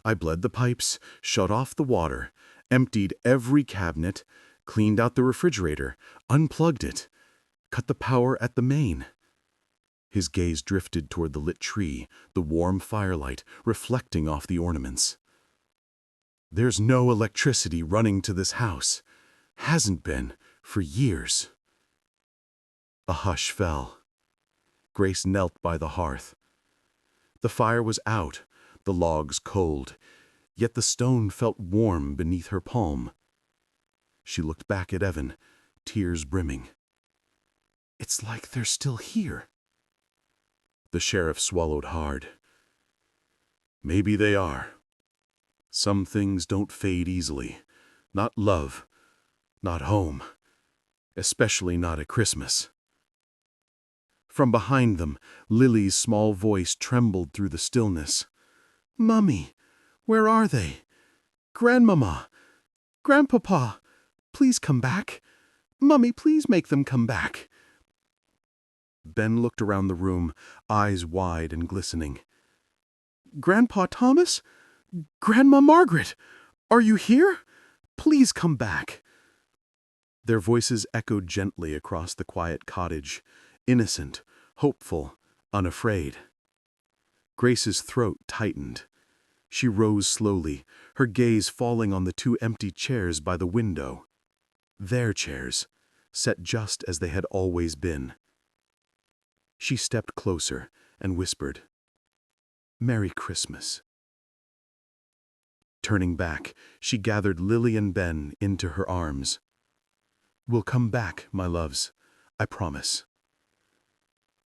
I bled the pipes, shut off the water, emptied every cabinet, cleaned out the refrigerator, unplugged it, cut the power at the main. His gaze drifted toward the lit tree, the warm firelight reflecting off the ornaments. There's no electricity running to this house. Hasn't been for years. A hush fell. Grace knelt by the hearth. The fire was out, the logs cold, yet the stone felt warm beneath her palm. She looked back at Evan, tears brimming. It's like they're still here. The sheriff swallowed hard. Maybe they are. Some things don't fade easily. Not love. Not home. Especially not at Christmas. From behind them, Lily's small voice trembled through the stillness. Mummy, where are they? Grandmama, Grandpapa, please come back. Mummy, please make them come back. Ben looked around the room, eyes wide and glistening. Grandpa Thomas? Grandma Margaret, are you here? Please come back. Their voices echoed gently across the quiet cottage, innocent, hopeful, unafraid. Grace's throat tightened. She rose slowly, her gaze falling on the two empty chairs by the window. Their chairs, set just as they had always been. She stepped closer and whispered, Merry Christmas. Turning back, she gathered Lily and Ben into her arms. We'll come back, my loves, I promise.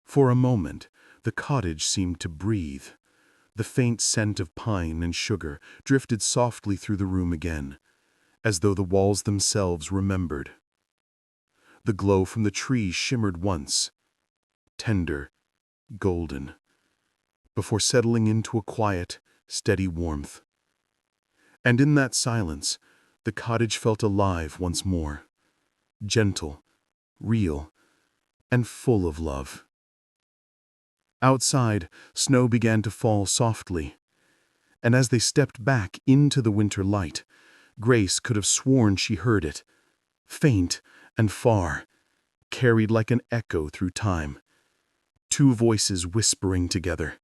For a moment, the cottage seemed to breathe. The faint scent of pine and sugar drifted softly through the room again, as though the walls themselves remembered. The glow from the tree shimmered once, tender, golden, before settling into a quiet, steady warmth. And in that silence, the cottage felt alive once more, gentle, real, and full of love. Outside, snow began to fall softly, and as they stepped back into the winter light, Grace could have sworn she heard it, faint and far, carried like an echo through time. Two voices whispering together.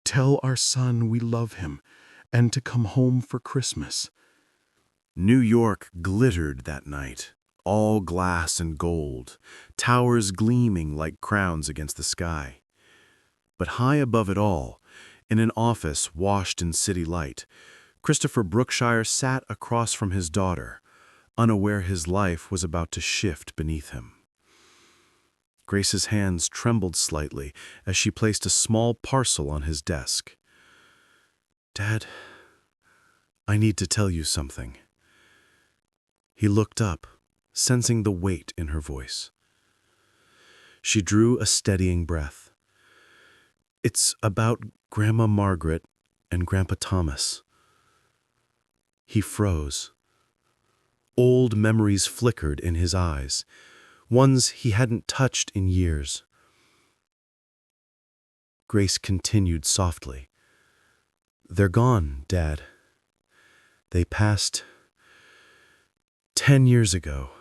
"Tell our son we love him, and to come home for Christmas." New York glittered that night, all glass and gold, towers gleaming like crowns against the sky. But high above it all, in an office washed in city light, Christopher Brookshire sat across from his daughter, unaware his life was about to shift beneath him. Grace's hands trembled slightly as she placed a small parcel on his desk. "Dad, I need to tell you something." He looked up, sensing the weight in her voice. She drew a steadying breath. "It's about Grandma Margaret and Grandpa Thomas." He froze. Old memories flickered in his eyes, ones he hadn't touched in years. Grace continued softly. "They're gone, Dad. They passed 10 years ago."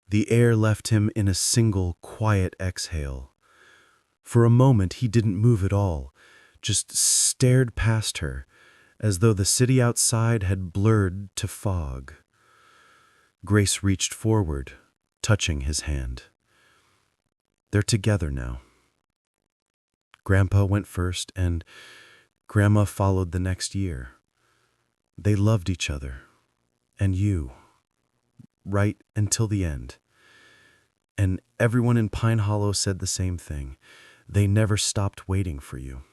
The air left him in a single, quiet exhale. For a moment he didn't move at all, just stared past her, as though the city outside had blurred to fog. Grace reached forward, touching his hand. "They're together now. Grandpa went first, and Grandma followed the next year. They loved each other, and you, right until the end. And everyone in Pine Hollow said the same thing. They never stopped waiting for you.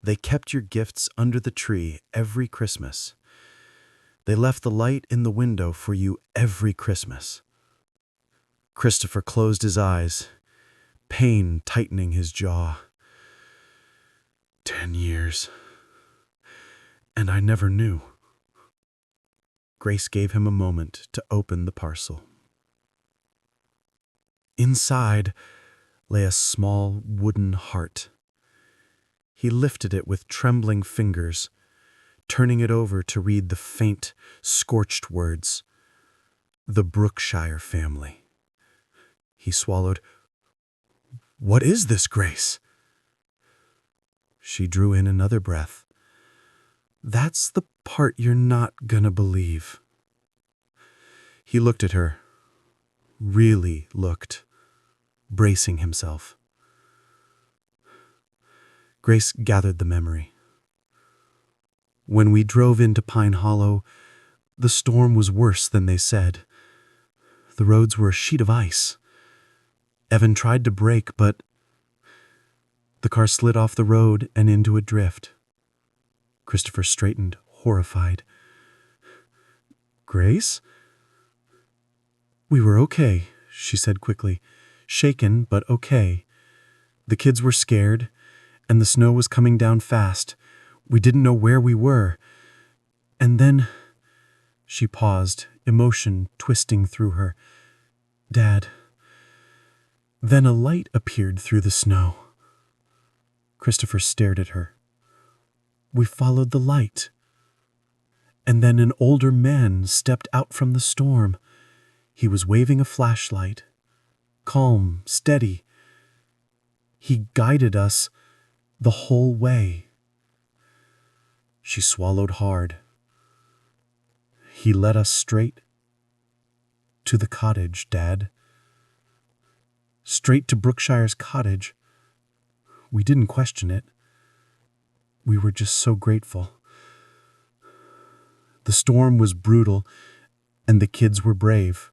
They kept your gifts under the tree every Christmas. They left the light in the window for you every Christmas." Christopher closed his eyes, pain tightening his jaw. 10 years. And I never knew. Grace gave him a moment to open the parcel. Inside lay a small wooden heart. He lifted it with trembling fingers, turning it over to read the faint, scorched words. "The Brookshire family." He swallowed. "What is this, Grace?" She drew in another breath. "That's the part you're not gonna believe." He looked at her, really looked, bracing himself. Grace gathered the memory. "When we drove into Pine Hollow, the storm was worse than they said. The roads were a sheet of ice. Evan tried to brake, but the car slid off the road and into a drift." Christopher straightened, horrified. "Grace?" "We were okay," she said quickly. "Shaken, but okay. The kids were scared, and the snow was coming down fast. We didn't know where we were. And then—" She paused, emotion twisting through her. "Dad." Then a light appeared through the snow. Christopher stared at her. "We followed the light. And then an older man stepped out from the storm. He was waving a flashlight. Calm, steady. He guided us the whole way." She swallowed hard. "He led us straight to the cottage, Dad. Straight to Brookshire's cottage. We didn't question it. We were just so grateful. The storm was brutal, and the kids were brave."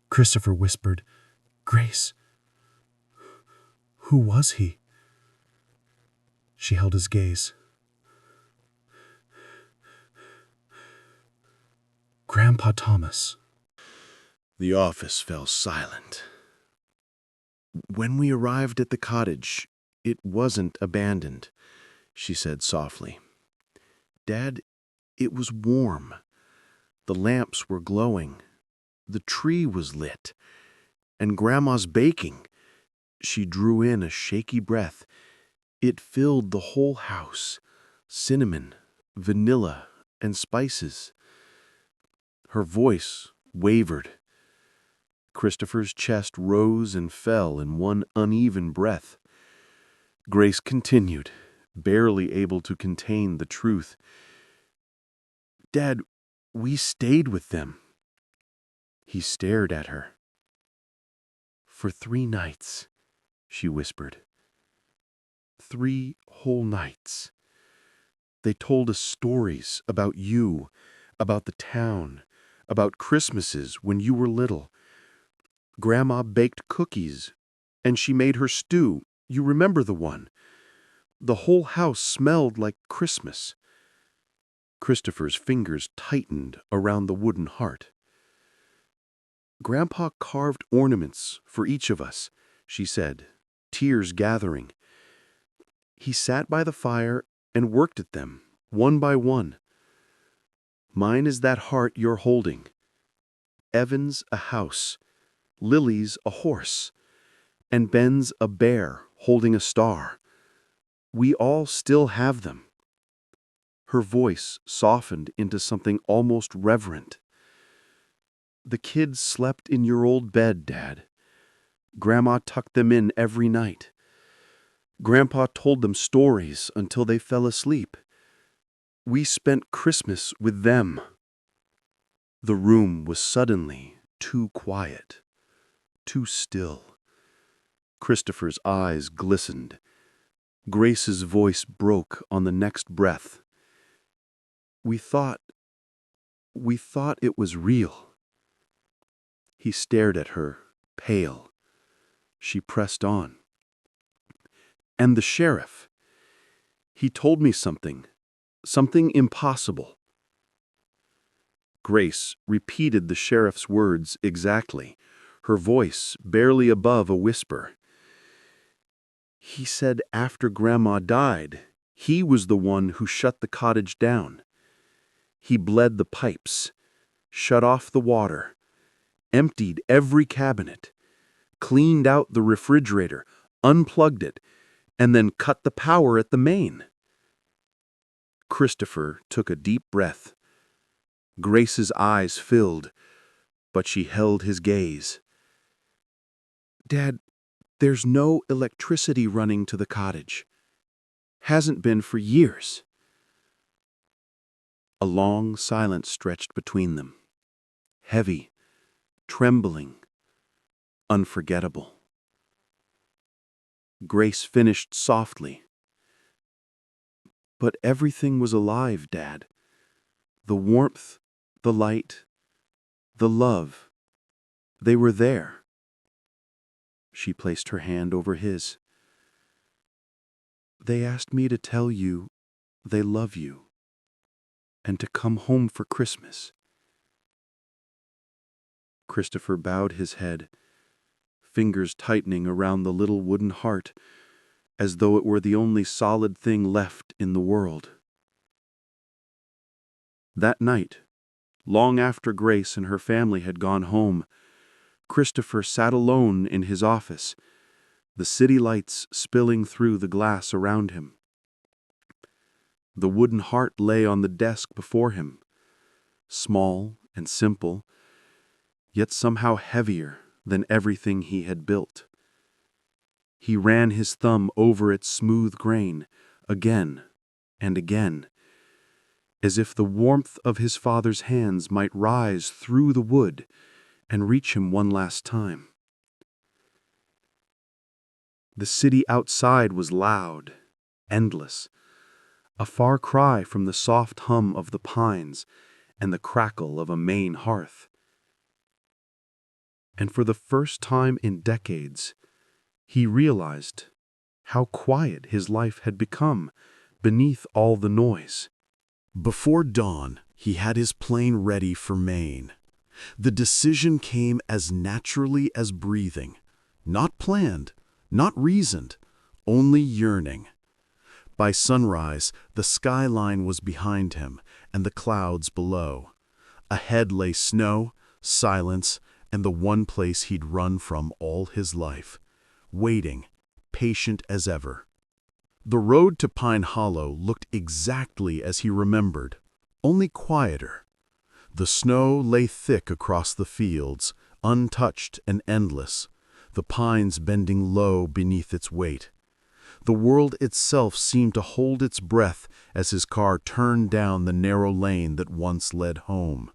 Christopher whispered, "Grace, who was he?" She held his gaze. Grandpa Thomas. The office fell silent. When we arrived at the cottage, it wasn't abandoned, she said softly. Dad, it was warm. The lamps were glowing. The tree was lit. And Grandma's baking. She drew in a shaky breath. It filled the whole house. Cinnamon, vanilla, and spices. Her voice wavered. Christopher's chest rose and fell in one uneven breath. Grace continued, barely able to contain the truth. Dad, we stayed with them. He stared at her. For 3 nights, she whispered. 3 whole nights. They told us stories about you, about the town, about Christmases when you were little. Grandma baked cookies, and she made her stew. You remember the one? The whole house smelled like Christmas. Christopher's fingers tightened around the wooden heart. Grandpa carved ornaments for each of us, she said, tears gathering. He sat by the fire and worked at them, one by one. Mine is that heart you're holding. Evan's a house. Lily's a horse, and Ben's a bear holding a star. We all still have them. Her voice softened into something almost reverent. The kids slept in your old bed, Dad. Grandma tucked them in every night. Grandpa told them stories until they fell asleep. We spent Christmas with them. The room was suddenly too quiet. Too still. Christopher's eyes glistened. Grace's voice broke on the next breath. We thought it was real. He stared at her, pale. She pressed on. And the sheriff. He told me something impossible. Grace repeated the sheriff's words exactly, her voice barely above a whisper. He said after Grandma died, he was the one who shut the cottage down. He bled the pipes, shut off the water, emptied every cabinet, cleaned out the refrigerator, unplugged it, and then cut the power at the main. Christopher took a deep breath. Grace's eyes filled, but she held his gaze. Dad, there's no electricity running to the cottage. Hasn't been for years. A long silence stretched between them. Heavy, trembling, unforgettable. Grace finished softly. But everything was alive, Dad. The warmth, the light, the love. They were there. She placed her hand over his. They asked me to tell you they love you and to come home for Christmas. Christopher bowed his head, fingers tightening around the little wooden heart, as though it were the only solid thing left in the world. That night, long after Grace and her family had gone home, Christopher sat alone in his office, the city lights spilling through the glass around him. The wooden heart lay on the desk before him, small and simple, yet somehow heavier than everything he had built. He ran his thumb over its smooth grain again and again, as if the warmth of his father's hands might rise through the wood and reach him one last time. The city outside was loud, endless, a far cry from the soft hum of the pines and the crackle of a main hearth. And for the first time in decades, he realized How quiet his life had become beneath all the noise. Before dawn, he had his plane ready for Maine. The decision came as naturally as breathing. Not planned, not reasoned, only yearning. By sunrise, the skyline was behind him and the clouds below. Ahead lay snow, silence, and the one place he'd run from all his life, waiting, patient as ever. The road to Pine Hollow looked exactly as he remembered, only quieter. The snow lay thick across the fields, untouched and endless, the pines bending low beneath its weight. The world itself seemed to hold its breath as his car turned down the narrow lane that once led home.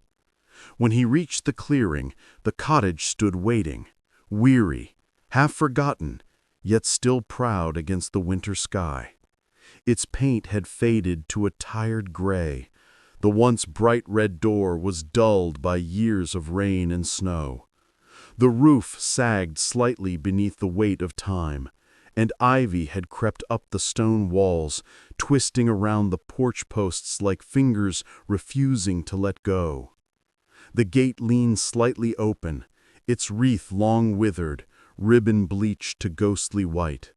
When he reached the clearing, the cottage stood waiting, weary, half forgotten, yet still proud against the winter sky. Its paint had faded to a tired gray. The once bright red door was dulled by years of rain and snow. The roof sagged slightly beneath the weight of time, and ivy had crept up the stone walls, twisting around the porch posts like fingers refusing to let go. The gate leaned slightly open, its wreath long withered, ribbon bleached to ghostly white.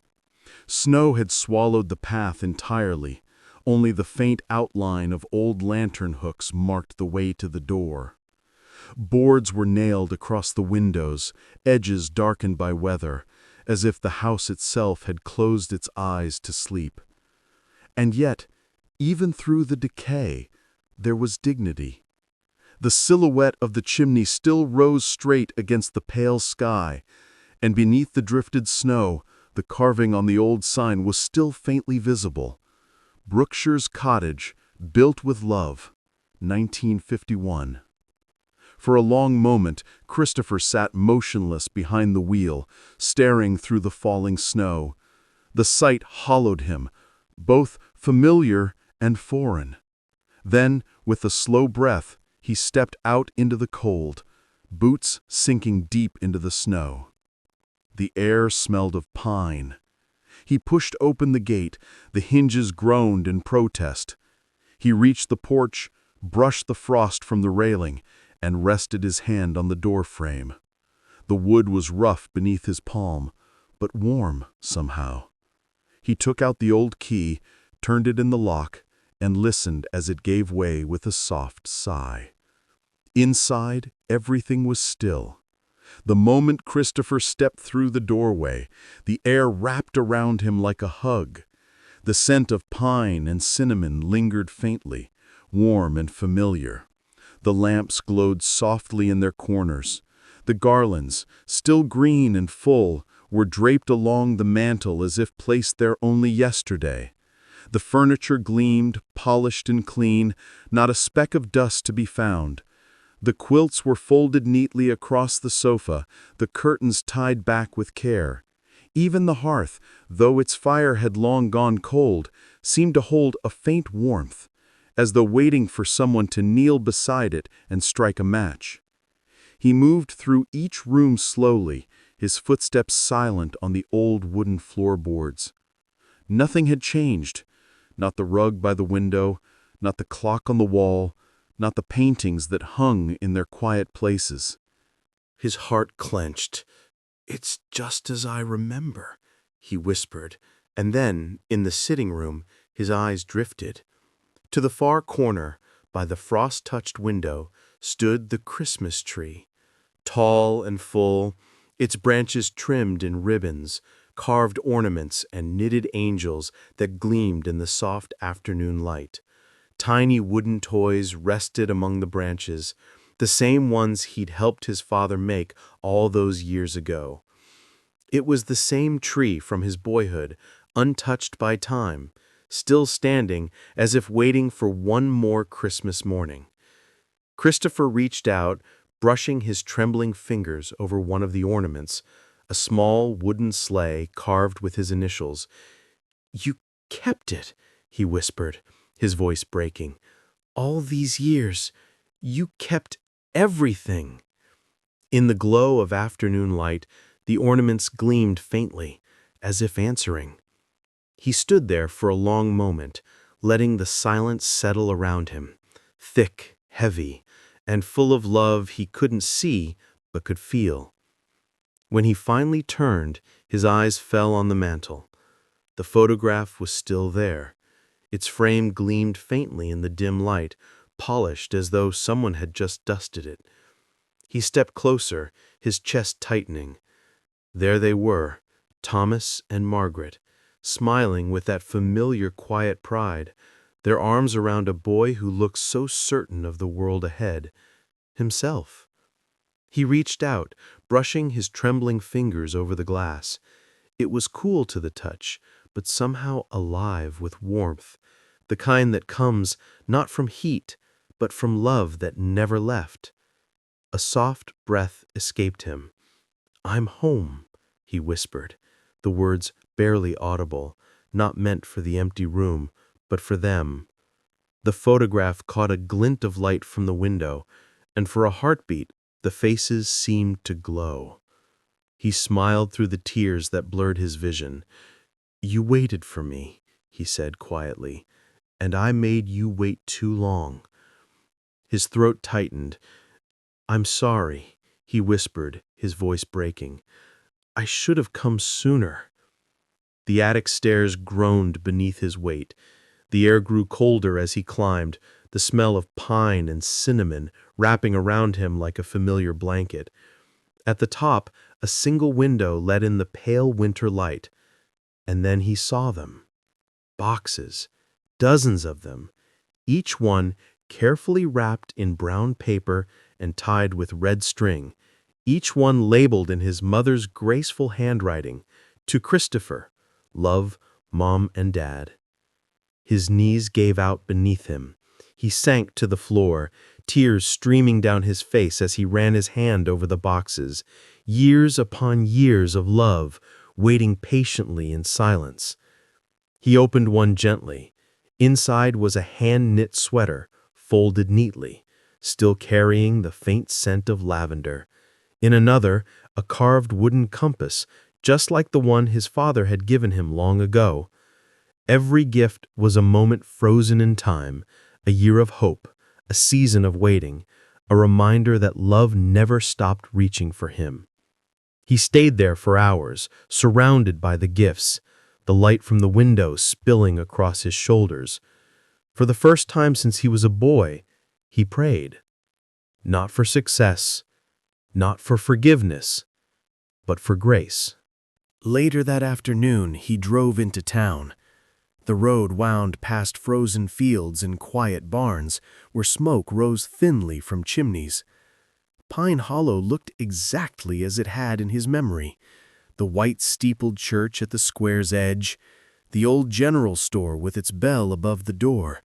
Snow had swallowed the path entirely. Only the faint outline of old lantern hooks marked the way to the door. Boards were nailed across the windows, edges darkened by weather, as if the house itself had closed its eyes to sleep. And yet, even through the decay, there was dignity. The silhouette of the chimney still rose straight against the pale sky, and beneath the drifted snow, the carving on the old sign was still faintly visible. Brookshires Cottage, built with love, 1951. For a long moment, Christopher sat motionless behind the wheel, staring through the falling snow. The sight hollowed him, both familiar and foreign. Then, with a slow breath, he stepped out into the cold, boots sinking deep into the snow. The air smelled of pine. He pushed open the gate, the hinges groaned in protest. He reached the porch, brushed the frost from the railing, and rested his hand on the door frame. The wood was rough beneath his palm, but warm somehow. He took out the old key, turned it in the lock, and listened as it gave way with a soft sigh. Inside, everything was still. The moment Christopher stepped through the doorway, the air wrapped around him like a hug. The scent of pine and cinnamon lingered faintly, warm and familiar. The lamps glowed softly in their corners. The garlands, still green and full, were draped along the mantel as if placed there only yesterday. The furniture gleamed, polished and clean, not a speck of dust to be found. The quilts were folded neatly across the sofa, the curtains tied back with care. Even the hearth, though its fire had long gone cold, seemed to hold a faint warmth, as though waiting for someone to kneel beside it and strike a match. He moved through each room slowly, his footsteps silent on the old wooden floorboards. Nothing had changed, not the rug by the window, not the clock on the wall, not the paintings that hung in their quiet places. His heart clenched. "It's just as I remember," he whispered, and then, in the sitting room, his eyes drifted. To the far corner, by the frost-touched window, stood the Christmas tree, tall and full, its branches trimmed in ribbons, carved ornaments and knitted angels that gleamed in the soft afternoon light. Tiny wooden toys rested among the branches, the same ones he'd helped his father make all those years ago. It was the same tree from his boyhood, untouched by time, still standing as if waiting for one more Christmas morning. Christopher reached out, brushing his trembling fingers over one of the ornaments, a small wooden sleigh carved with his initials. "You kept it," he whispered, his voice breaking. "All these years, you kept everything." In the glow of afternoon light, the ornaments gleamed faintly, as if answering. He stood there for a long moment, letting the silence settle around him, thick, heavy, and full of love he couldn't see but could feel. When he finally turned, his eyes fell on the mantel. The photograph was still there. Its frame gleamed faintly in the dim light, polished as though someone had just dusted it. He stepped closer, his chest tightening. There they were, Thomas and Margaret, smiling with that familiar quiet pride, their arms around a boy who looked so certain of the world ahead, himself. He reached out, brushing his trembling fingers over the glass. It was cool to the touch, but somehow alive with warmth, the kind that comes not from heat, but from love that never left. A soft breath escaped him. "I'm home," he whispered, the words barely audible, not meant for the empty room, but for them. The photograph caught a glint of light from the window, and for a heartbeat, the faces seemed to glow. He smiled through the tears that blurred his vision. "You waited for me," he said quietly, "and I made you wait too long." His throat tightened. "I'm sorry," he whispered, his voice breaking. "I should have come sooner." The attic stairs groaned beneath his weight. The air grew colder as he climbed, the smell of pine and cinnamon wrapping around him like a familiar blanket. At the top, a single window let in the pale winter light. And then he saw them. Boxes, dozens of them, each one carefully wrapped in brown paper and tied with red string, each one labeled in his mother's graceful handwriting, "To Christopher, love, Mom and Dad." His knees gave out beneath him. He sank to the floor, tears streaming down his face as he ran his hand over the boxes. Years upon years of love, waiting patiently in silence. He opened one gently. Inside was a hand-knit sweater, folded neatly, still carrying the faint scent of lavender. In another, a carved wooden compass, just like the one his father had given him long ago. Every gift was a moment frozen in time, a year of hope, a season of waiting, a reminder that love never stopped reaching for him. He stayed there for hours, surrounded by the gifts, the light from the window spilling across his shoulders. For the first time since he was a boy, he prayed. Not for success, not for forgiveness, but for grace. Later that afternoon, he drove into town. The road wound past frozen fields and quiet barns, where smoke rose thinly from chimneys. Pine Hollow looked exactly as it had in his memory. The white-steepled church at the square's edge, the old general store with its bell above the door,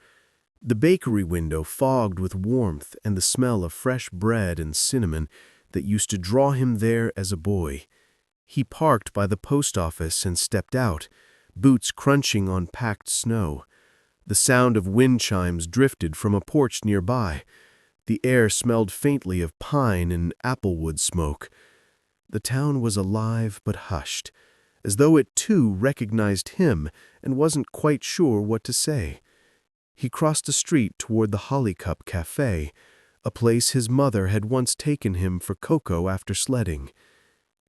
the bakery window fogged with warmth and the smell of fresh bread and cinnamon that used to draw him there as a boy. He parked by the post office and stepped out, boots crunching on packed snow. The sound of wind chimes drifted from a porch nearby. The air smelled faintly of pine and applewood smoke. The town was alive but hushed, as though it too recognized him and wasn't quite sure what to say. He crossed the street toward the Hollycup Cafe, a place his mother had once taken him for cocoa after sledding.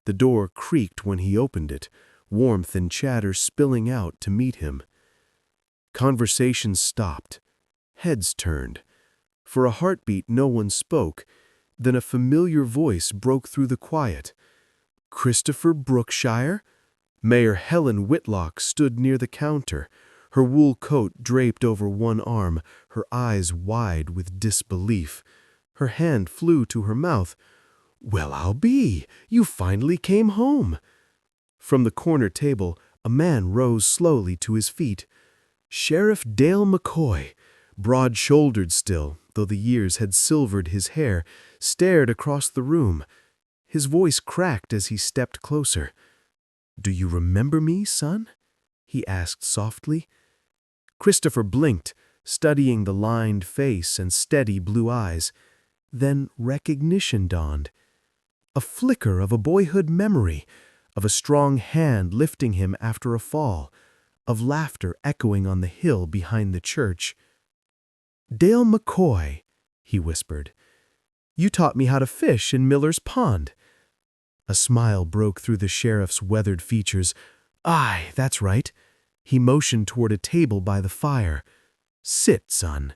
The door creaked when he opened it, warmth and chatter spilling out to meet him. Conversations stopped. Heads turned. For a heartbeat no one spoke, then a familiar voice broke through the quiet. "Christopher Brookshire?" Mayor Helen Whitlock stood near the counter, her wool coat draped over one arm, her eyes wide with disbelief. Her hand flew to her mouth. "Well, I'll be! You finally came home!" From the corner table, a man rose slowly to his feet. Sheriff Dale McCoy, broad-shouldered still, though the years had silvered his hair, stared across the room. His voice cracked as he stepped closer. "Do you remember me, son?" he asked softly. Christopher blinked, studying the lined face and steady blue eyes. Then recognition dawned. A flicker of a boyhood memory, of a strong hand lifting him after a fall, of laughter echoing on the hill behind the church. "Dale McCoy," he whispered, "you taught me how to fish in Miller's Pond." A smile broke through the sheriff's weathered features. "Aye, that's right." He motioned toward a table by the fire. "Sit, son."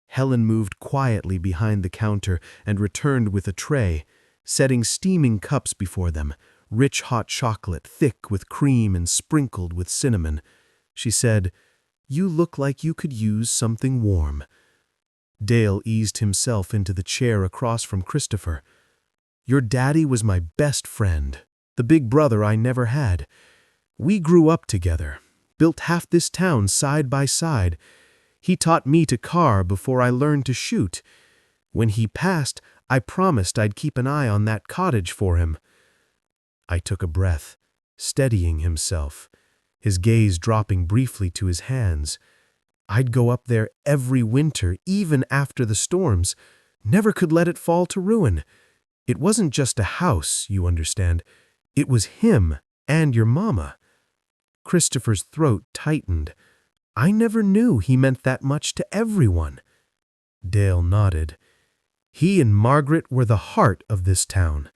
Helen moved quietly behind the counter and returned with a tray, setting steaming cups before them, rich hot chocolate, thick with cream and sprinkled with cinnamon. She said, "You look like you could use something warm." Dale eased himself into the chair across from Christopher. "Your daddy was my best friend, the big brother I never had. We grew up together, built half this town side by side. He taught me to carve before I learned to shoot. When he passed, I promised I'd keep an eye on that cottage for him." I took a breath, steadying himself, his gaze dropping briefly to his hands. "I'd go up there every winter, even after the storms. Never could let it fall to ruin. It wasn't just a house, you understand. It was him and your mama." Christopher's throat tightened. "I never knew he meant that much to everyone." Dale nodded. "He and Margaret were the heart of this town.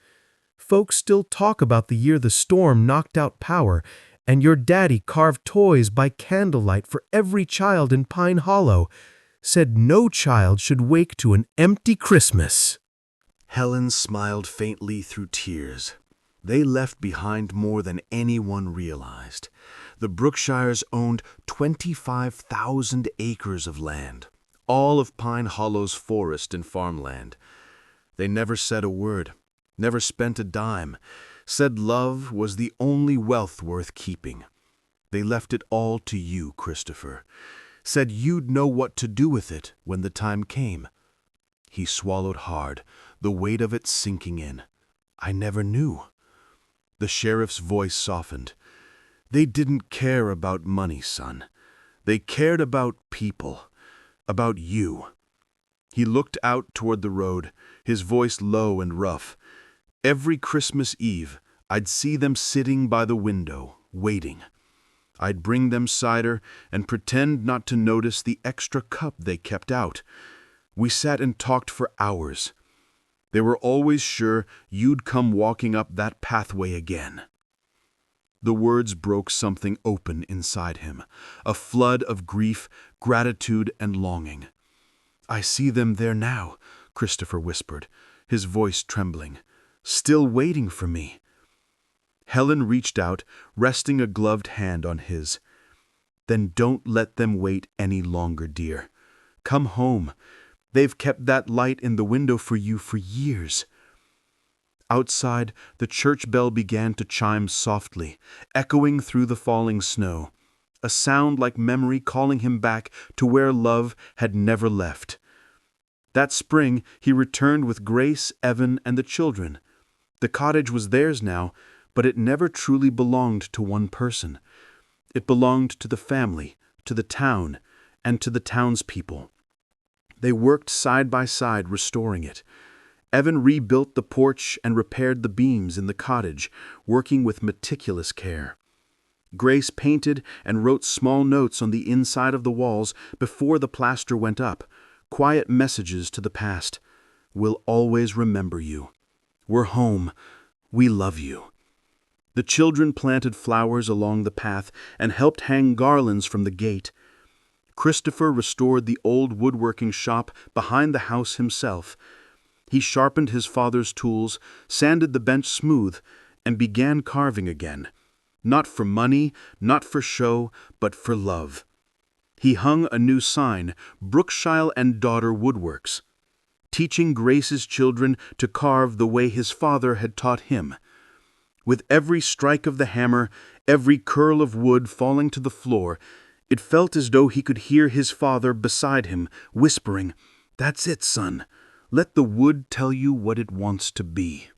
Folks still talk about the year the storm knocked out power, and your daddy carved toys by candlelight for every child in Pine Hollow. Said no child should wake to an empty Christmas." Helen smiled faintly through tears. They left behind more than anyone realized. The Brookshires owned 25,000 acres of land, all of Pine Hollow's forest and farmland. They never said a word, never spent a dime, said love was the only wealth worth keeping. They left it all to you, Christopher. Said you'd know what to do with it when the time came. He swallowed hard, the weight of it sinking in. "I never knew." The sheriff's voice softened. "They didn't care about money, son. They cared about people, about you." He looked out toward the road, his voice low and rough. "Every Christmas Eve, I'd see them sitting by the window, waiting. I'd bring them cider and pretend not to notice the extra cup they kept out. We sat and talked for hours. They were always sure you'd come walking up that pathway again." The words broke something open inside him, a flood of grief, gratitude, and longing. "I see them there now," Christopher whispered, his voice trembling, "still waiting for me." Helen reached out, resting a gloved hand on his. "Then don't let them wait any longer, dear. Come home. They've kept that light in the window for you for years." Outside, the church bell began to chime softly, echoing through the falling snow, a sound like memory calling him back to where love had never left. That spring, he returned with Grace, Evan, and the children. The cottage was theirs now, but it never truly belonged to one person. It belonged to the family, to the town, and to the townspeople. They worked side by side restoring it. Evan rebuilt the porch and repaired the beams in the cottage, working with meticulous care. Grace painted and wrote small notes on the inside of the walls before the plaster went up, quiet messages to the past. "We'll always remember you. We're home. We love you." The children planted flowers along the path and helped hang garlands from the gate. Christopher restored the old woodworking shop behind the house himself. He sharpened his father's tools, sanded the bench smooth, and began carving again. Not for money, not for show, but for love. He hung a new sign, Brookshire and Daughter Woodworks, teaching Grace's children to carve the way his father had taught him. With every strike of the hammer, every curl of wood falling to the floor, it felt as though he could hear his father beside him, whispering, "That's it, son. Let the wood tell you what it wants to be."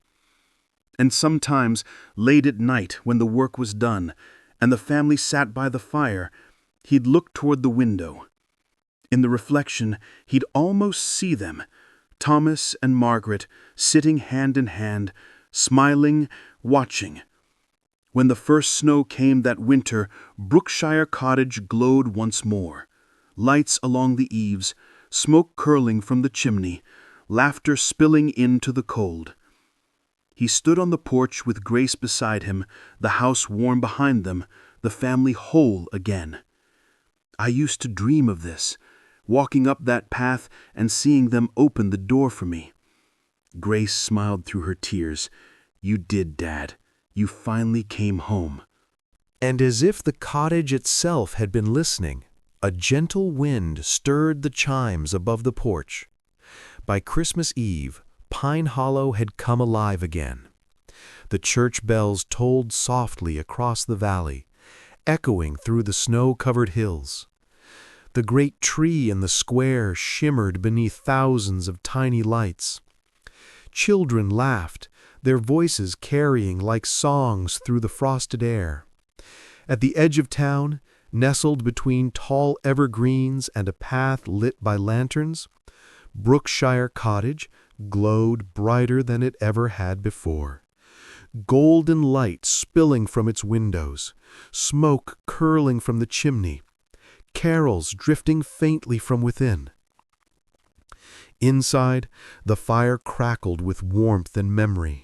And sometimes, late at night when the work was done, and the family sat by the fire, he'd look toward the window. In the reflection, he'd almost see them, Thomas and Margaret, sitting hand in hand, smiling, watching. When the first snow came that winter, Brookshire Cottage glowed once more. Lights along the eaves, smoke curling from the chimney, laughter spilling into the cold. He stood on the porch with Grace beside him, the house warm behind them, the family whole again. I used to dream of this, walking up that path and seeing them open the door for me. Grace smiled through her tears. You did, Dad. You finally came home. And as if the cottage itself had been listening, a gentle wind stirred the chimes above the porch. By Christmas Eve, Pine Hollow had come alive again. The church bells tolled softly across the valley, echoing through the snow-covered hills. The great tree in the square shimmered beneath thousands of tiny lights. Children laughed, their voices carrying like songs through the frosted air. At the edge of town, nestled between tall evergreens and a path lit by lanterns, Brookshire Cottage glowed brighter than it ever had before. Golden light spilling from its windows, smoke curling from the chimney, carols drifting faintly from within. Inside, the fire crackled with warmth and memory.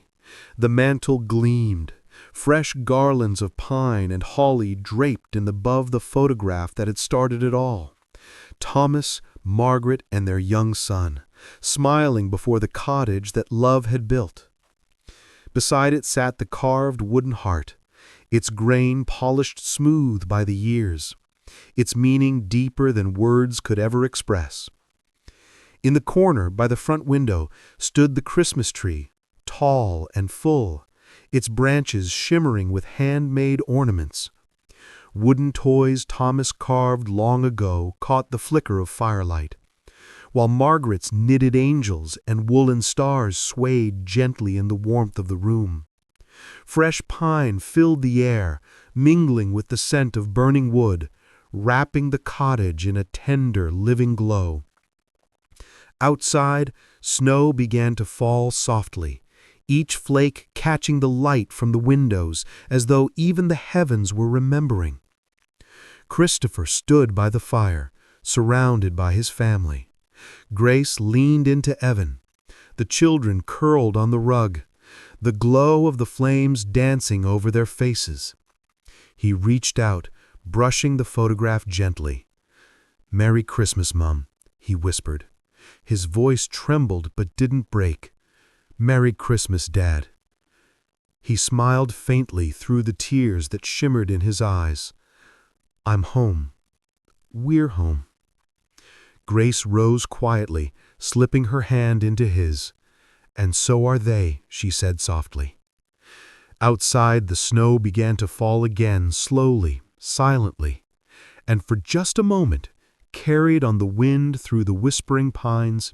The mantel gleamed, fresh garlands of pine and holly draped above the photograph that had started it all. Thomas, Margaret, and their young son, smiling before the cottage that love had built. Beside it sat the carved wooden heart, its grain polished smooth by the years, its meaning deeper than words could ever express. In the corner by the front window stood the Christmas tree, tall and full, its branches shimmering with handmade ornaments. Wooden toys Thomas carved long ago caught the flicker of firelight, while Margaret's knitted angels and woolen stars swayed gently in the warmth of the room. Fresh pine filled the air, mingling with the scent of burning wood, wrapping the cottage in a tender, living glow. Outside, snow began to fall softly, each flake catching the light from the windows as though even the heavens were remembering. Christopher stood by the fire, surrounded by his family. Grace leaned into Evan. The children curled on the rug, the glow of the flames dancing over their faces. He reached out, brushing the photograph gently. "Merry Christmas, Mum," he whispered. His voice trembled but didn't break. "Merry Christmas, Dad." He smiled faintly through the tears that shimmered in his eyes. "I'm home. We're home." Grace rose quietly, slipping her hand into his. "And so are they," she said softly. Outside, the snow began to fall again, slowly, silently, and for just a moment, carried on the wind through the whispering pines,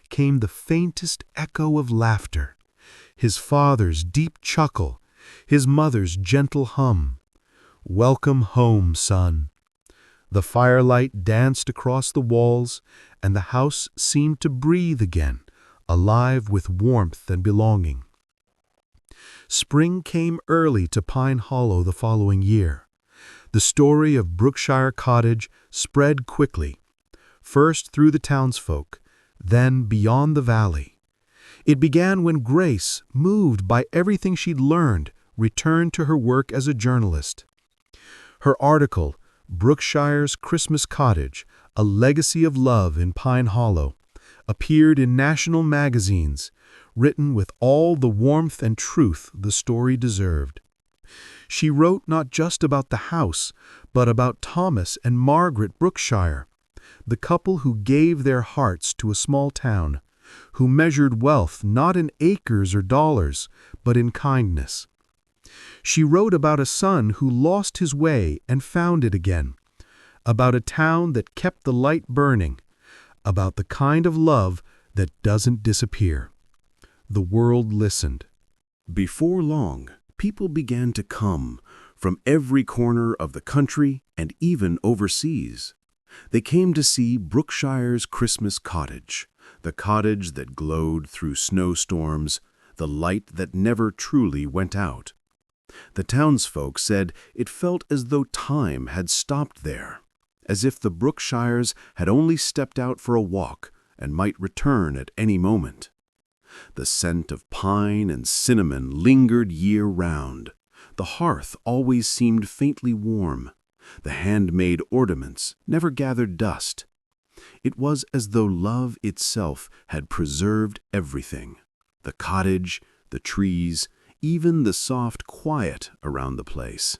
came the faintest echo of laughter, his father's deep chuckle, his mother's gentle hum. "Welcome home, son." The firelight danced across the walls, and the house seemed to breathe again, alive with warmth and belonging. Spring came early to Pine Hollow the following year. The story of Brookshire Cottage spread quickly, first through the townsfolk, then beyond the valley. It began when Grace, moved by everything she'd learned, returned to her work as a journalist. Her article, Brookshire's Christmas Cottage, A Legacy of Love in Pine Hollow, appeared in national magazines, written with all the warmth and truth the story deserved. She wrote not just about the house, but about Thomas and Margaret Brookshire, the couple who gave their hearts to a small town, who measured wealth not in acres or dollars, but in kindness. She wrote about a son who lost his way and found it again, about a town that kept the light burning, about the kind of love that doesn't disappear. The world listened. Before long, people began to come from every corner of the country and even overseas. They came to see Brookshire's Christmas Cottage, the cottage that glowed through snowstorms, the light that never truly went out. The townsfolk said it felt as though time had stopped there, as if the Brookshires had only stepped out for a walk and might return at any moment. The scent of pine and cinnamon lingered year-round. The hearth always seemed faintly warm. The handmade ornaments never gathered dust. It was as though love itself had preserved everything: the cottage, the trees, even the soft quiet around the place.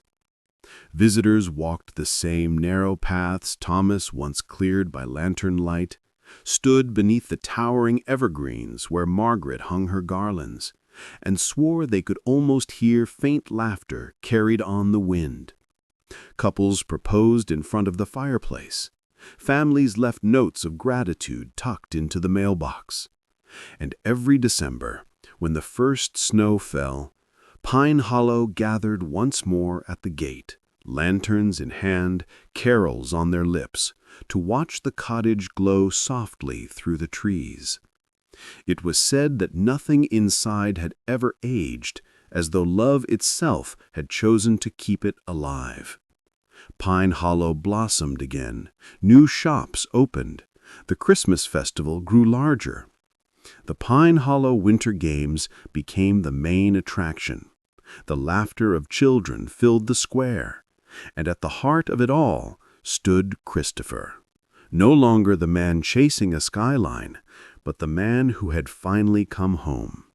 Visitors walked the same narrow paths Thomas once cleared by lantern light, stood beneath the towering evergreens where Margaret hung her garlands, and swore they could almost hear faint laughter carried on the wind. Couples proposed in front of the fireplace. Families left notes of gratitude tucked into the mailbox. And every December, when the first snow fell, Pine Hollow gathered once more at the gate, lanterns in hand, carols on their lips, to watch the cottage glow softly through the trees. It was said that nothing inside had ever aged, as though love itself had chosen to keep it alive. Pine Hollow blossomed again. New shops opened. The Christmas festival grew larger. The Pine Hollow Winter Games became the main attraction. The laughter of children filled the square, and at the heart of it all stood Christopher, no longer the man chasing a skyline, but the man who had finally come home.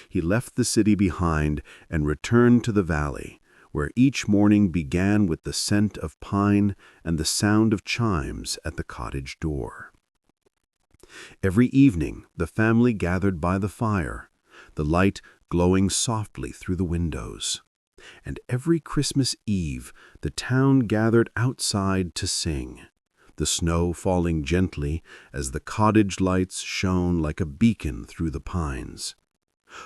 He left the city behind and returned to the valley, where each morning began with the scent of pine and the sound of chimes at the cottage door. Every evening the family gathered by the fire, the light glowing softly through the windows. And every Christmas Eve the town gathered outside to sing, the snow falling gently as the cottage lights shone like a beacon through the pines.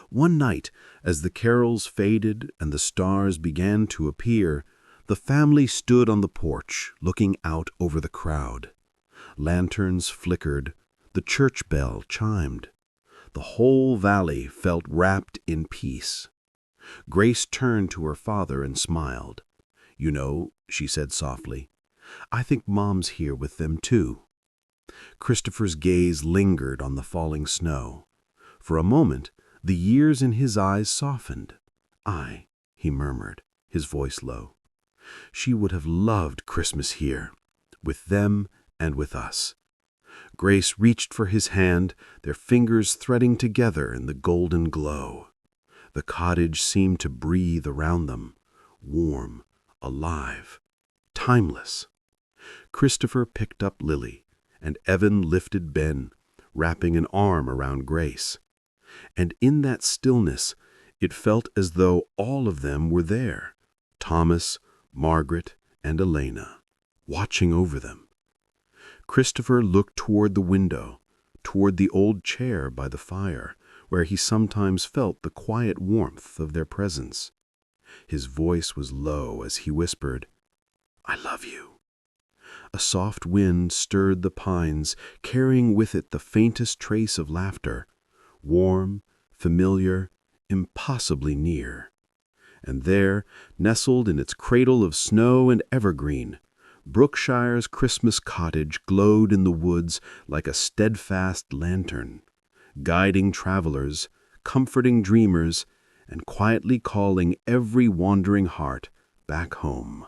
One night, as the carols faded and the stars began to appear, the family stood on the porch, looking out over the crowd. Lanterns flickered, the church bell chimed. The whole valley felt wrapped in peace. Grace turned to her father and smiled. "You know," she said softly, "I think Mom's here with them too." Christopher's gaze lingered on the falling snow. For a moment, the years in his eyes softened. "Aye," he murmured, his voice low. "She would have loved Christmas here, with them and with us." Grace reached for his hand, their fingers threading together in the golden glow. The cottage seemed to breathe around them, warm, alive, timeless. Christopher picked up Lily, and Evan lifted Ben, wrapping an arm around Grace. And in that stillness, it felt as though all of them were there, Thomas, Margaret, and Elena, watching over them. Christopher looked toward the window, toward the old chair by the fire, where he sometimes felt the quiet warmth of their presence. His voice was low as he whispered, "I love you." A soft wind stirred the pines, carrying with it the faintest trace of laughter, warm, familiar, impossibly near. And there, nestled in its cradle of snow and evergreen, Brookshire's Christmas cottage glowed in the woods like a steadfast lantern, guiding travelers, comforting dreamers, and quietly calling every wandering heart back home.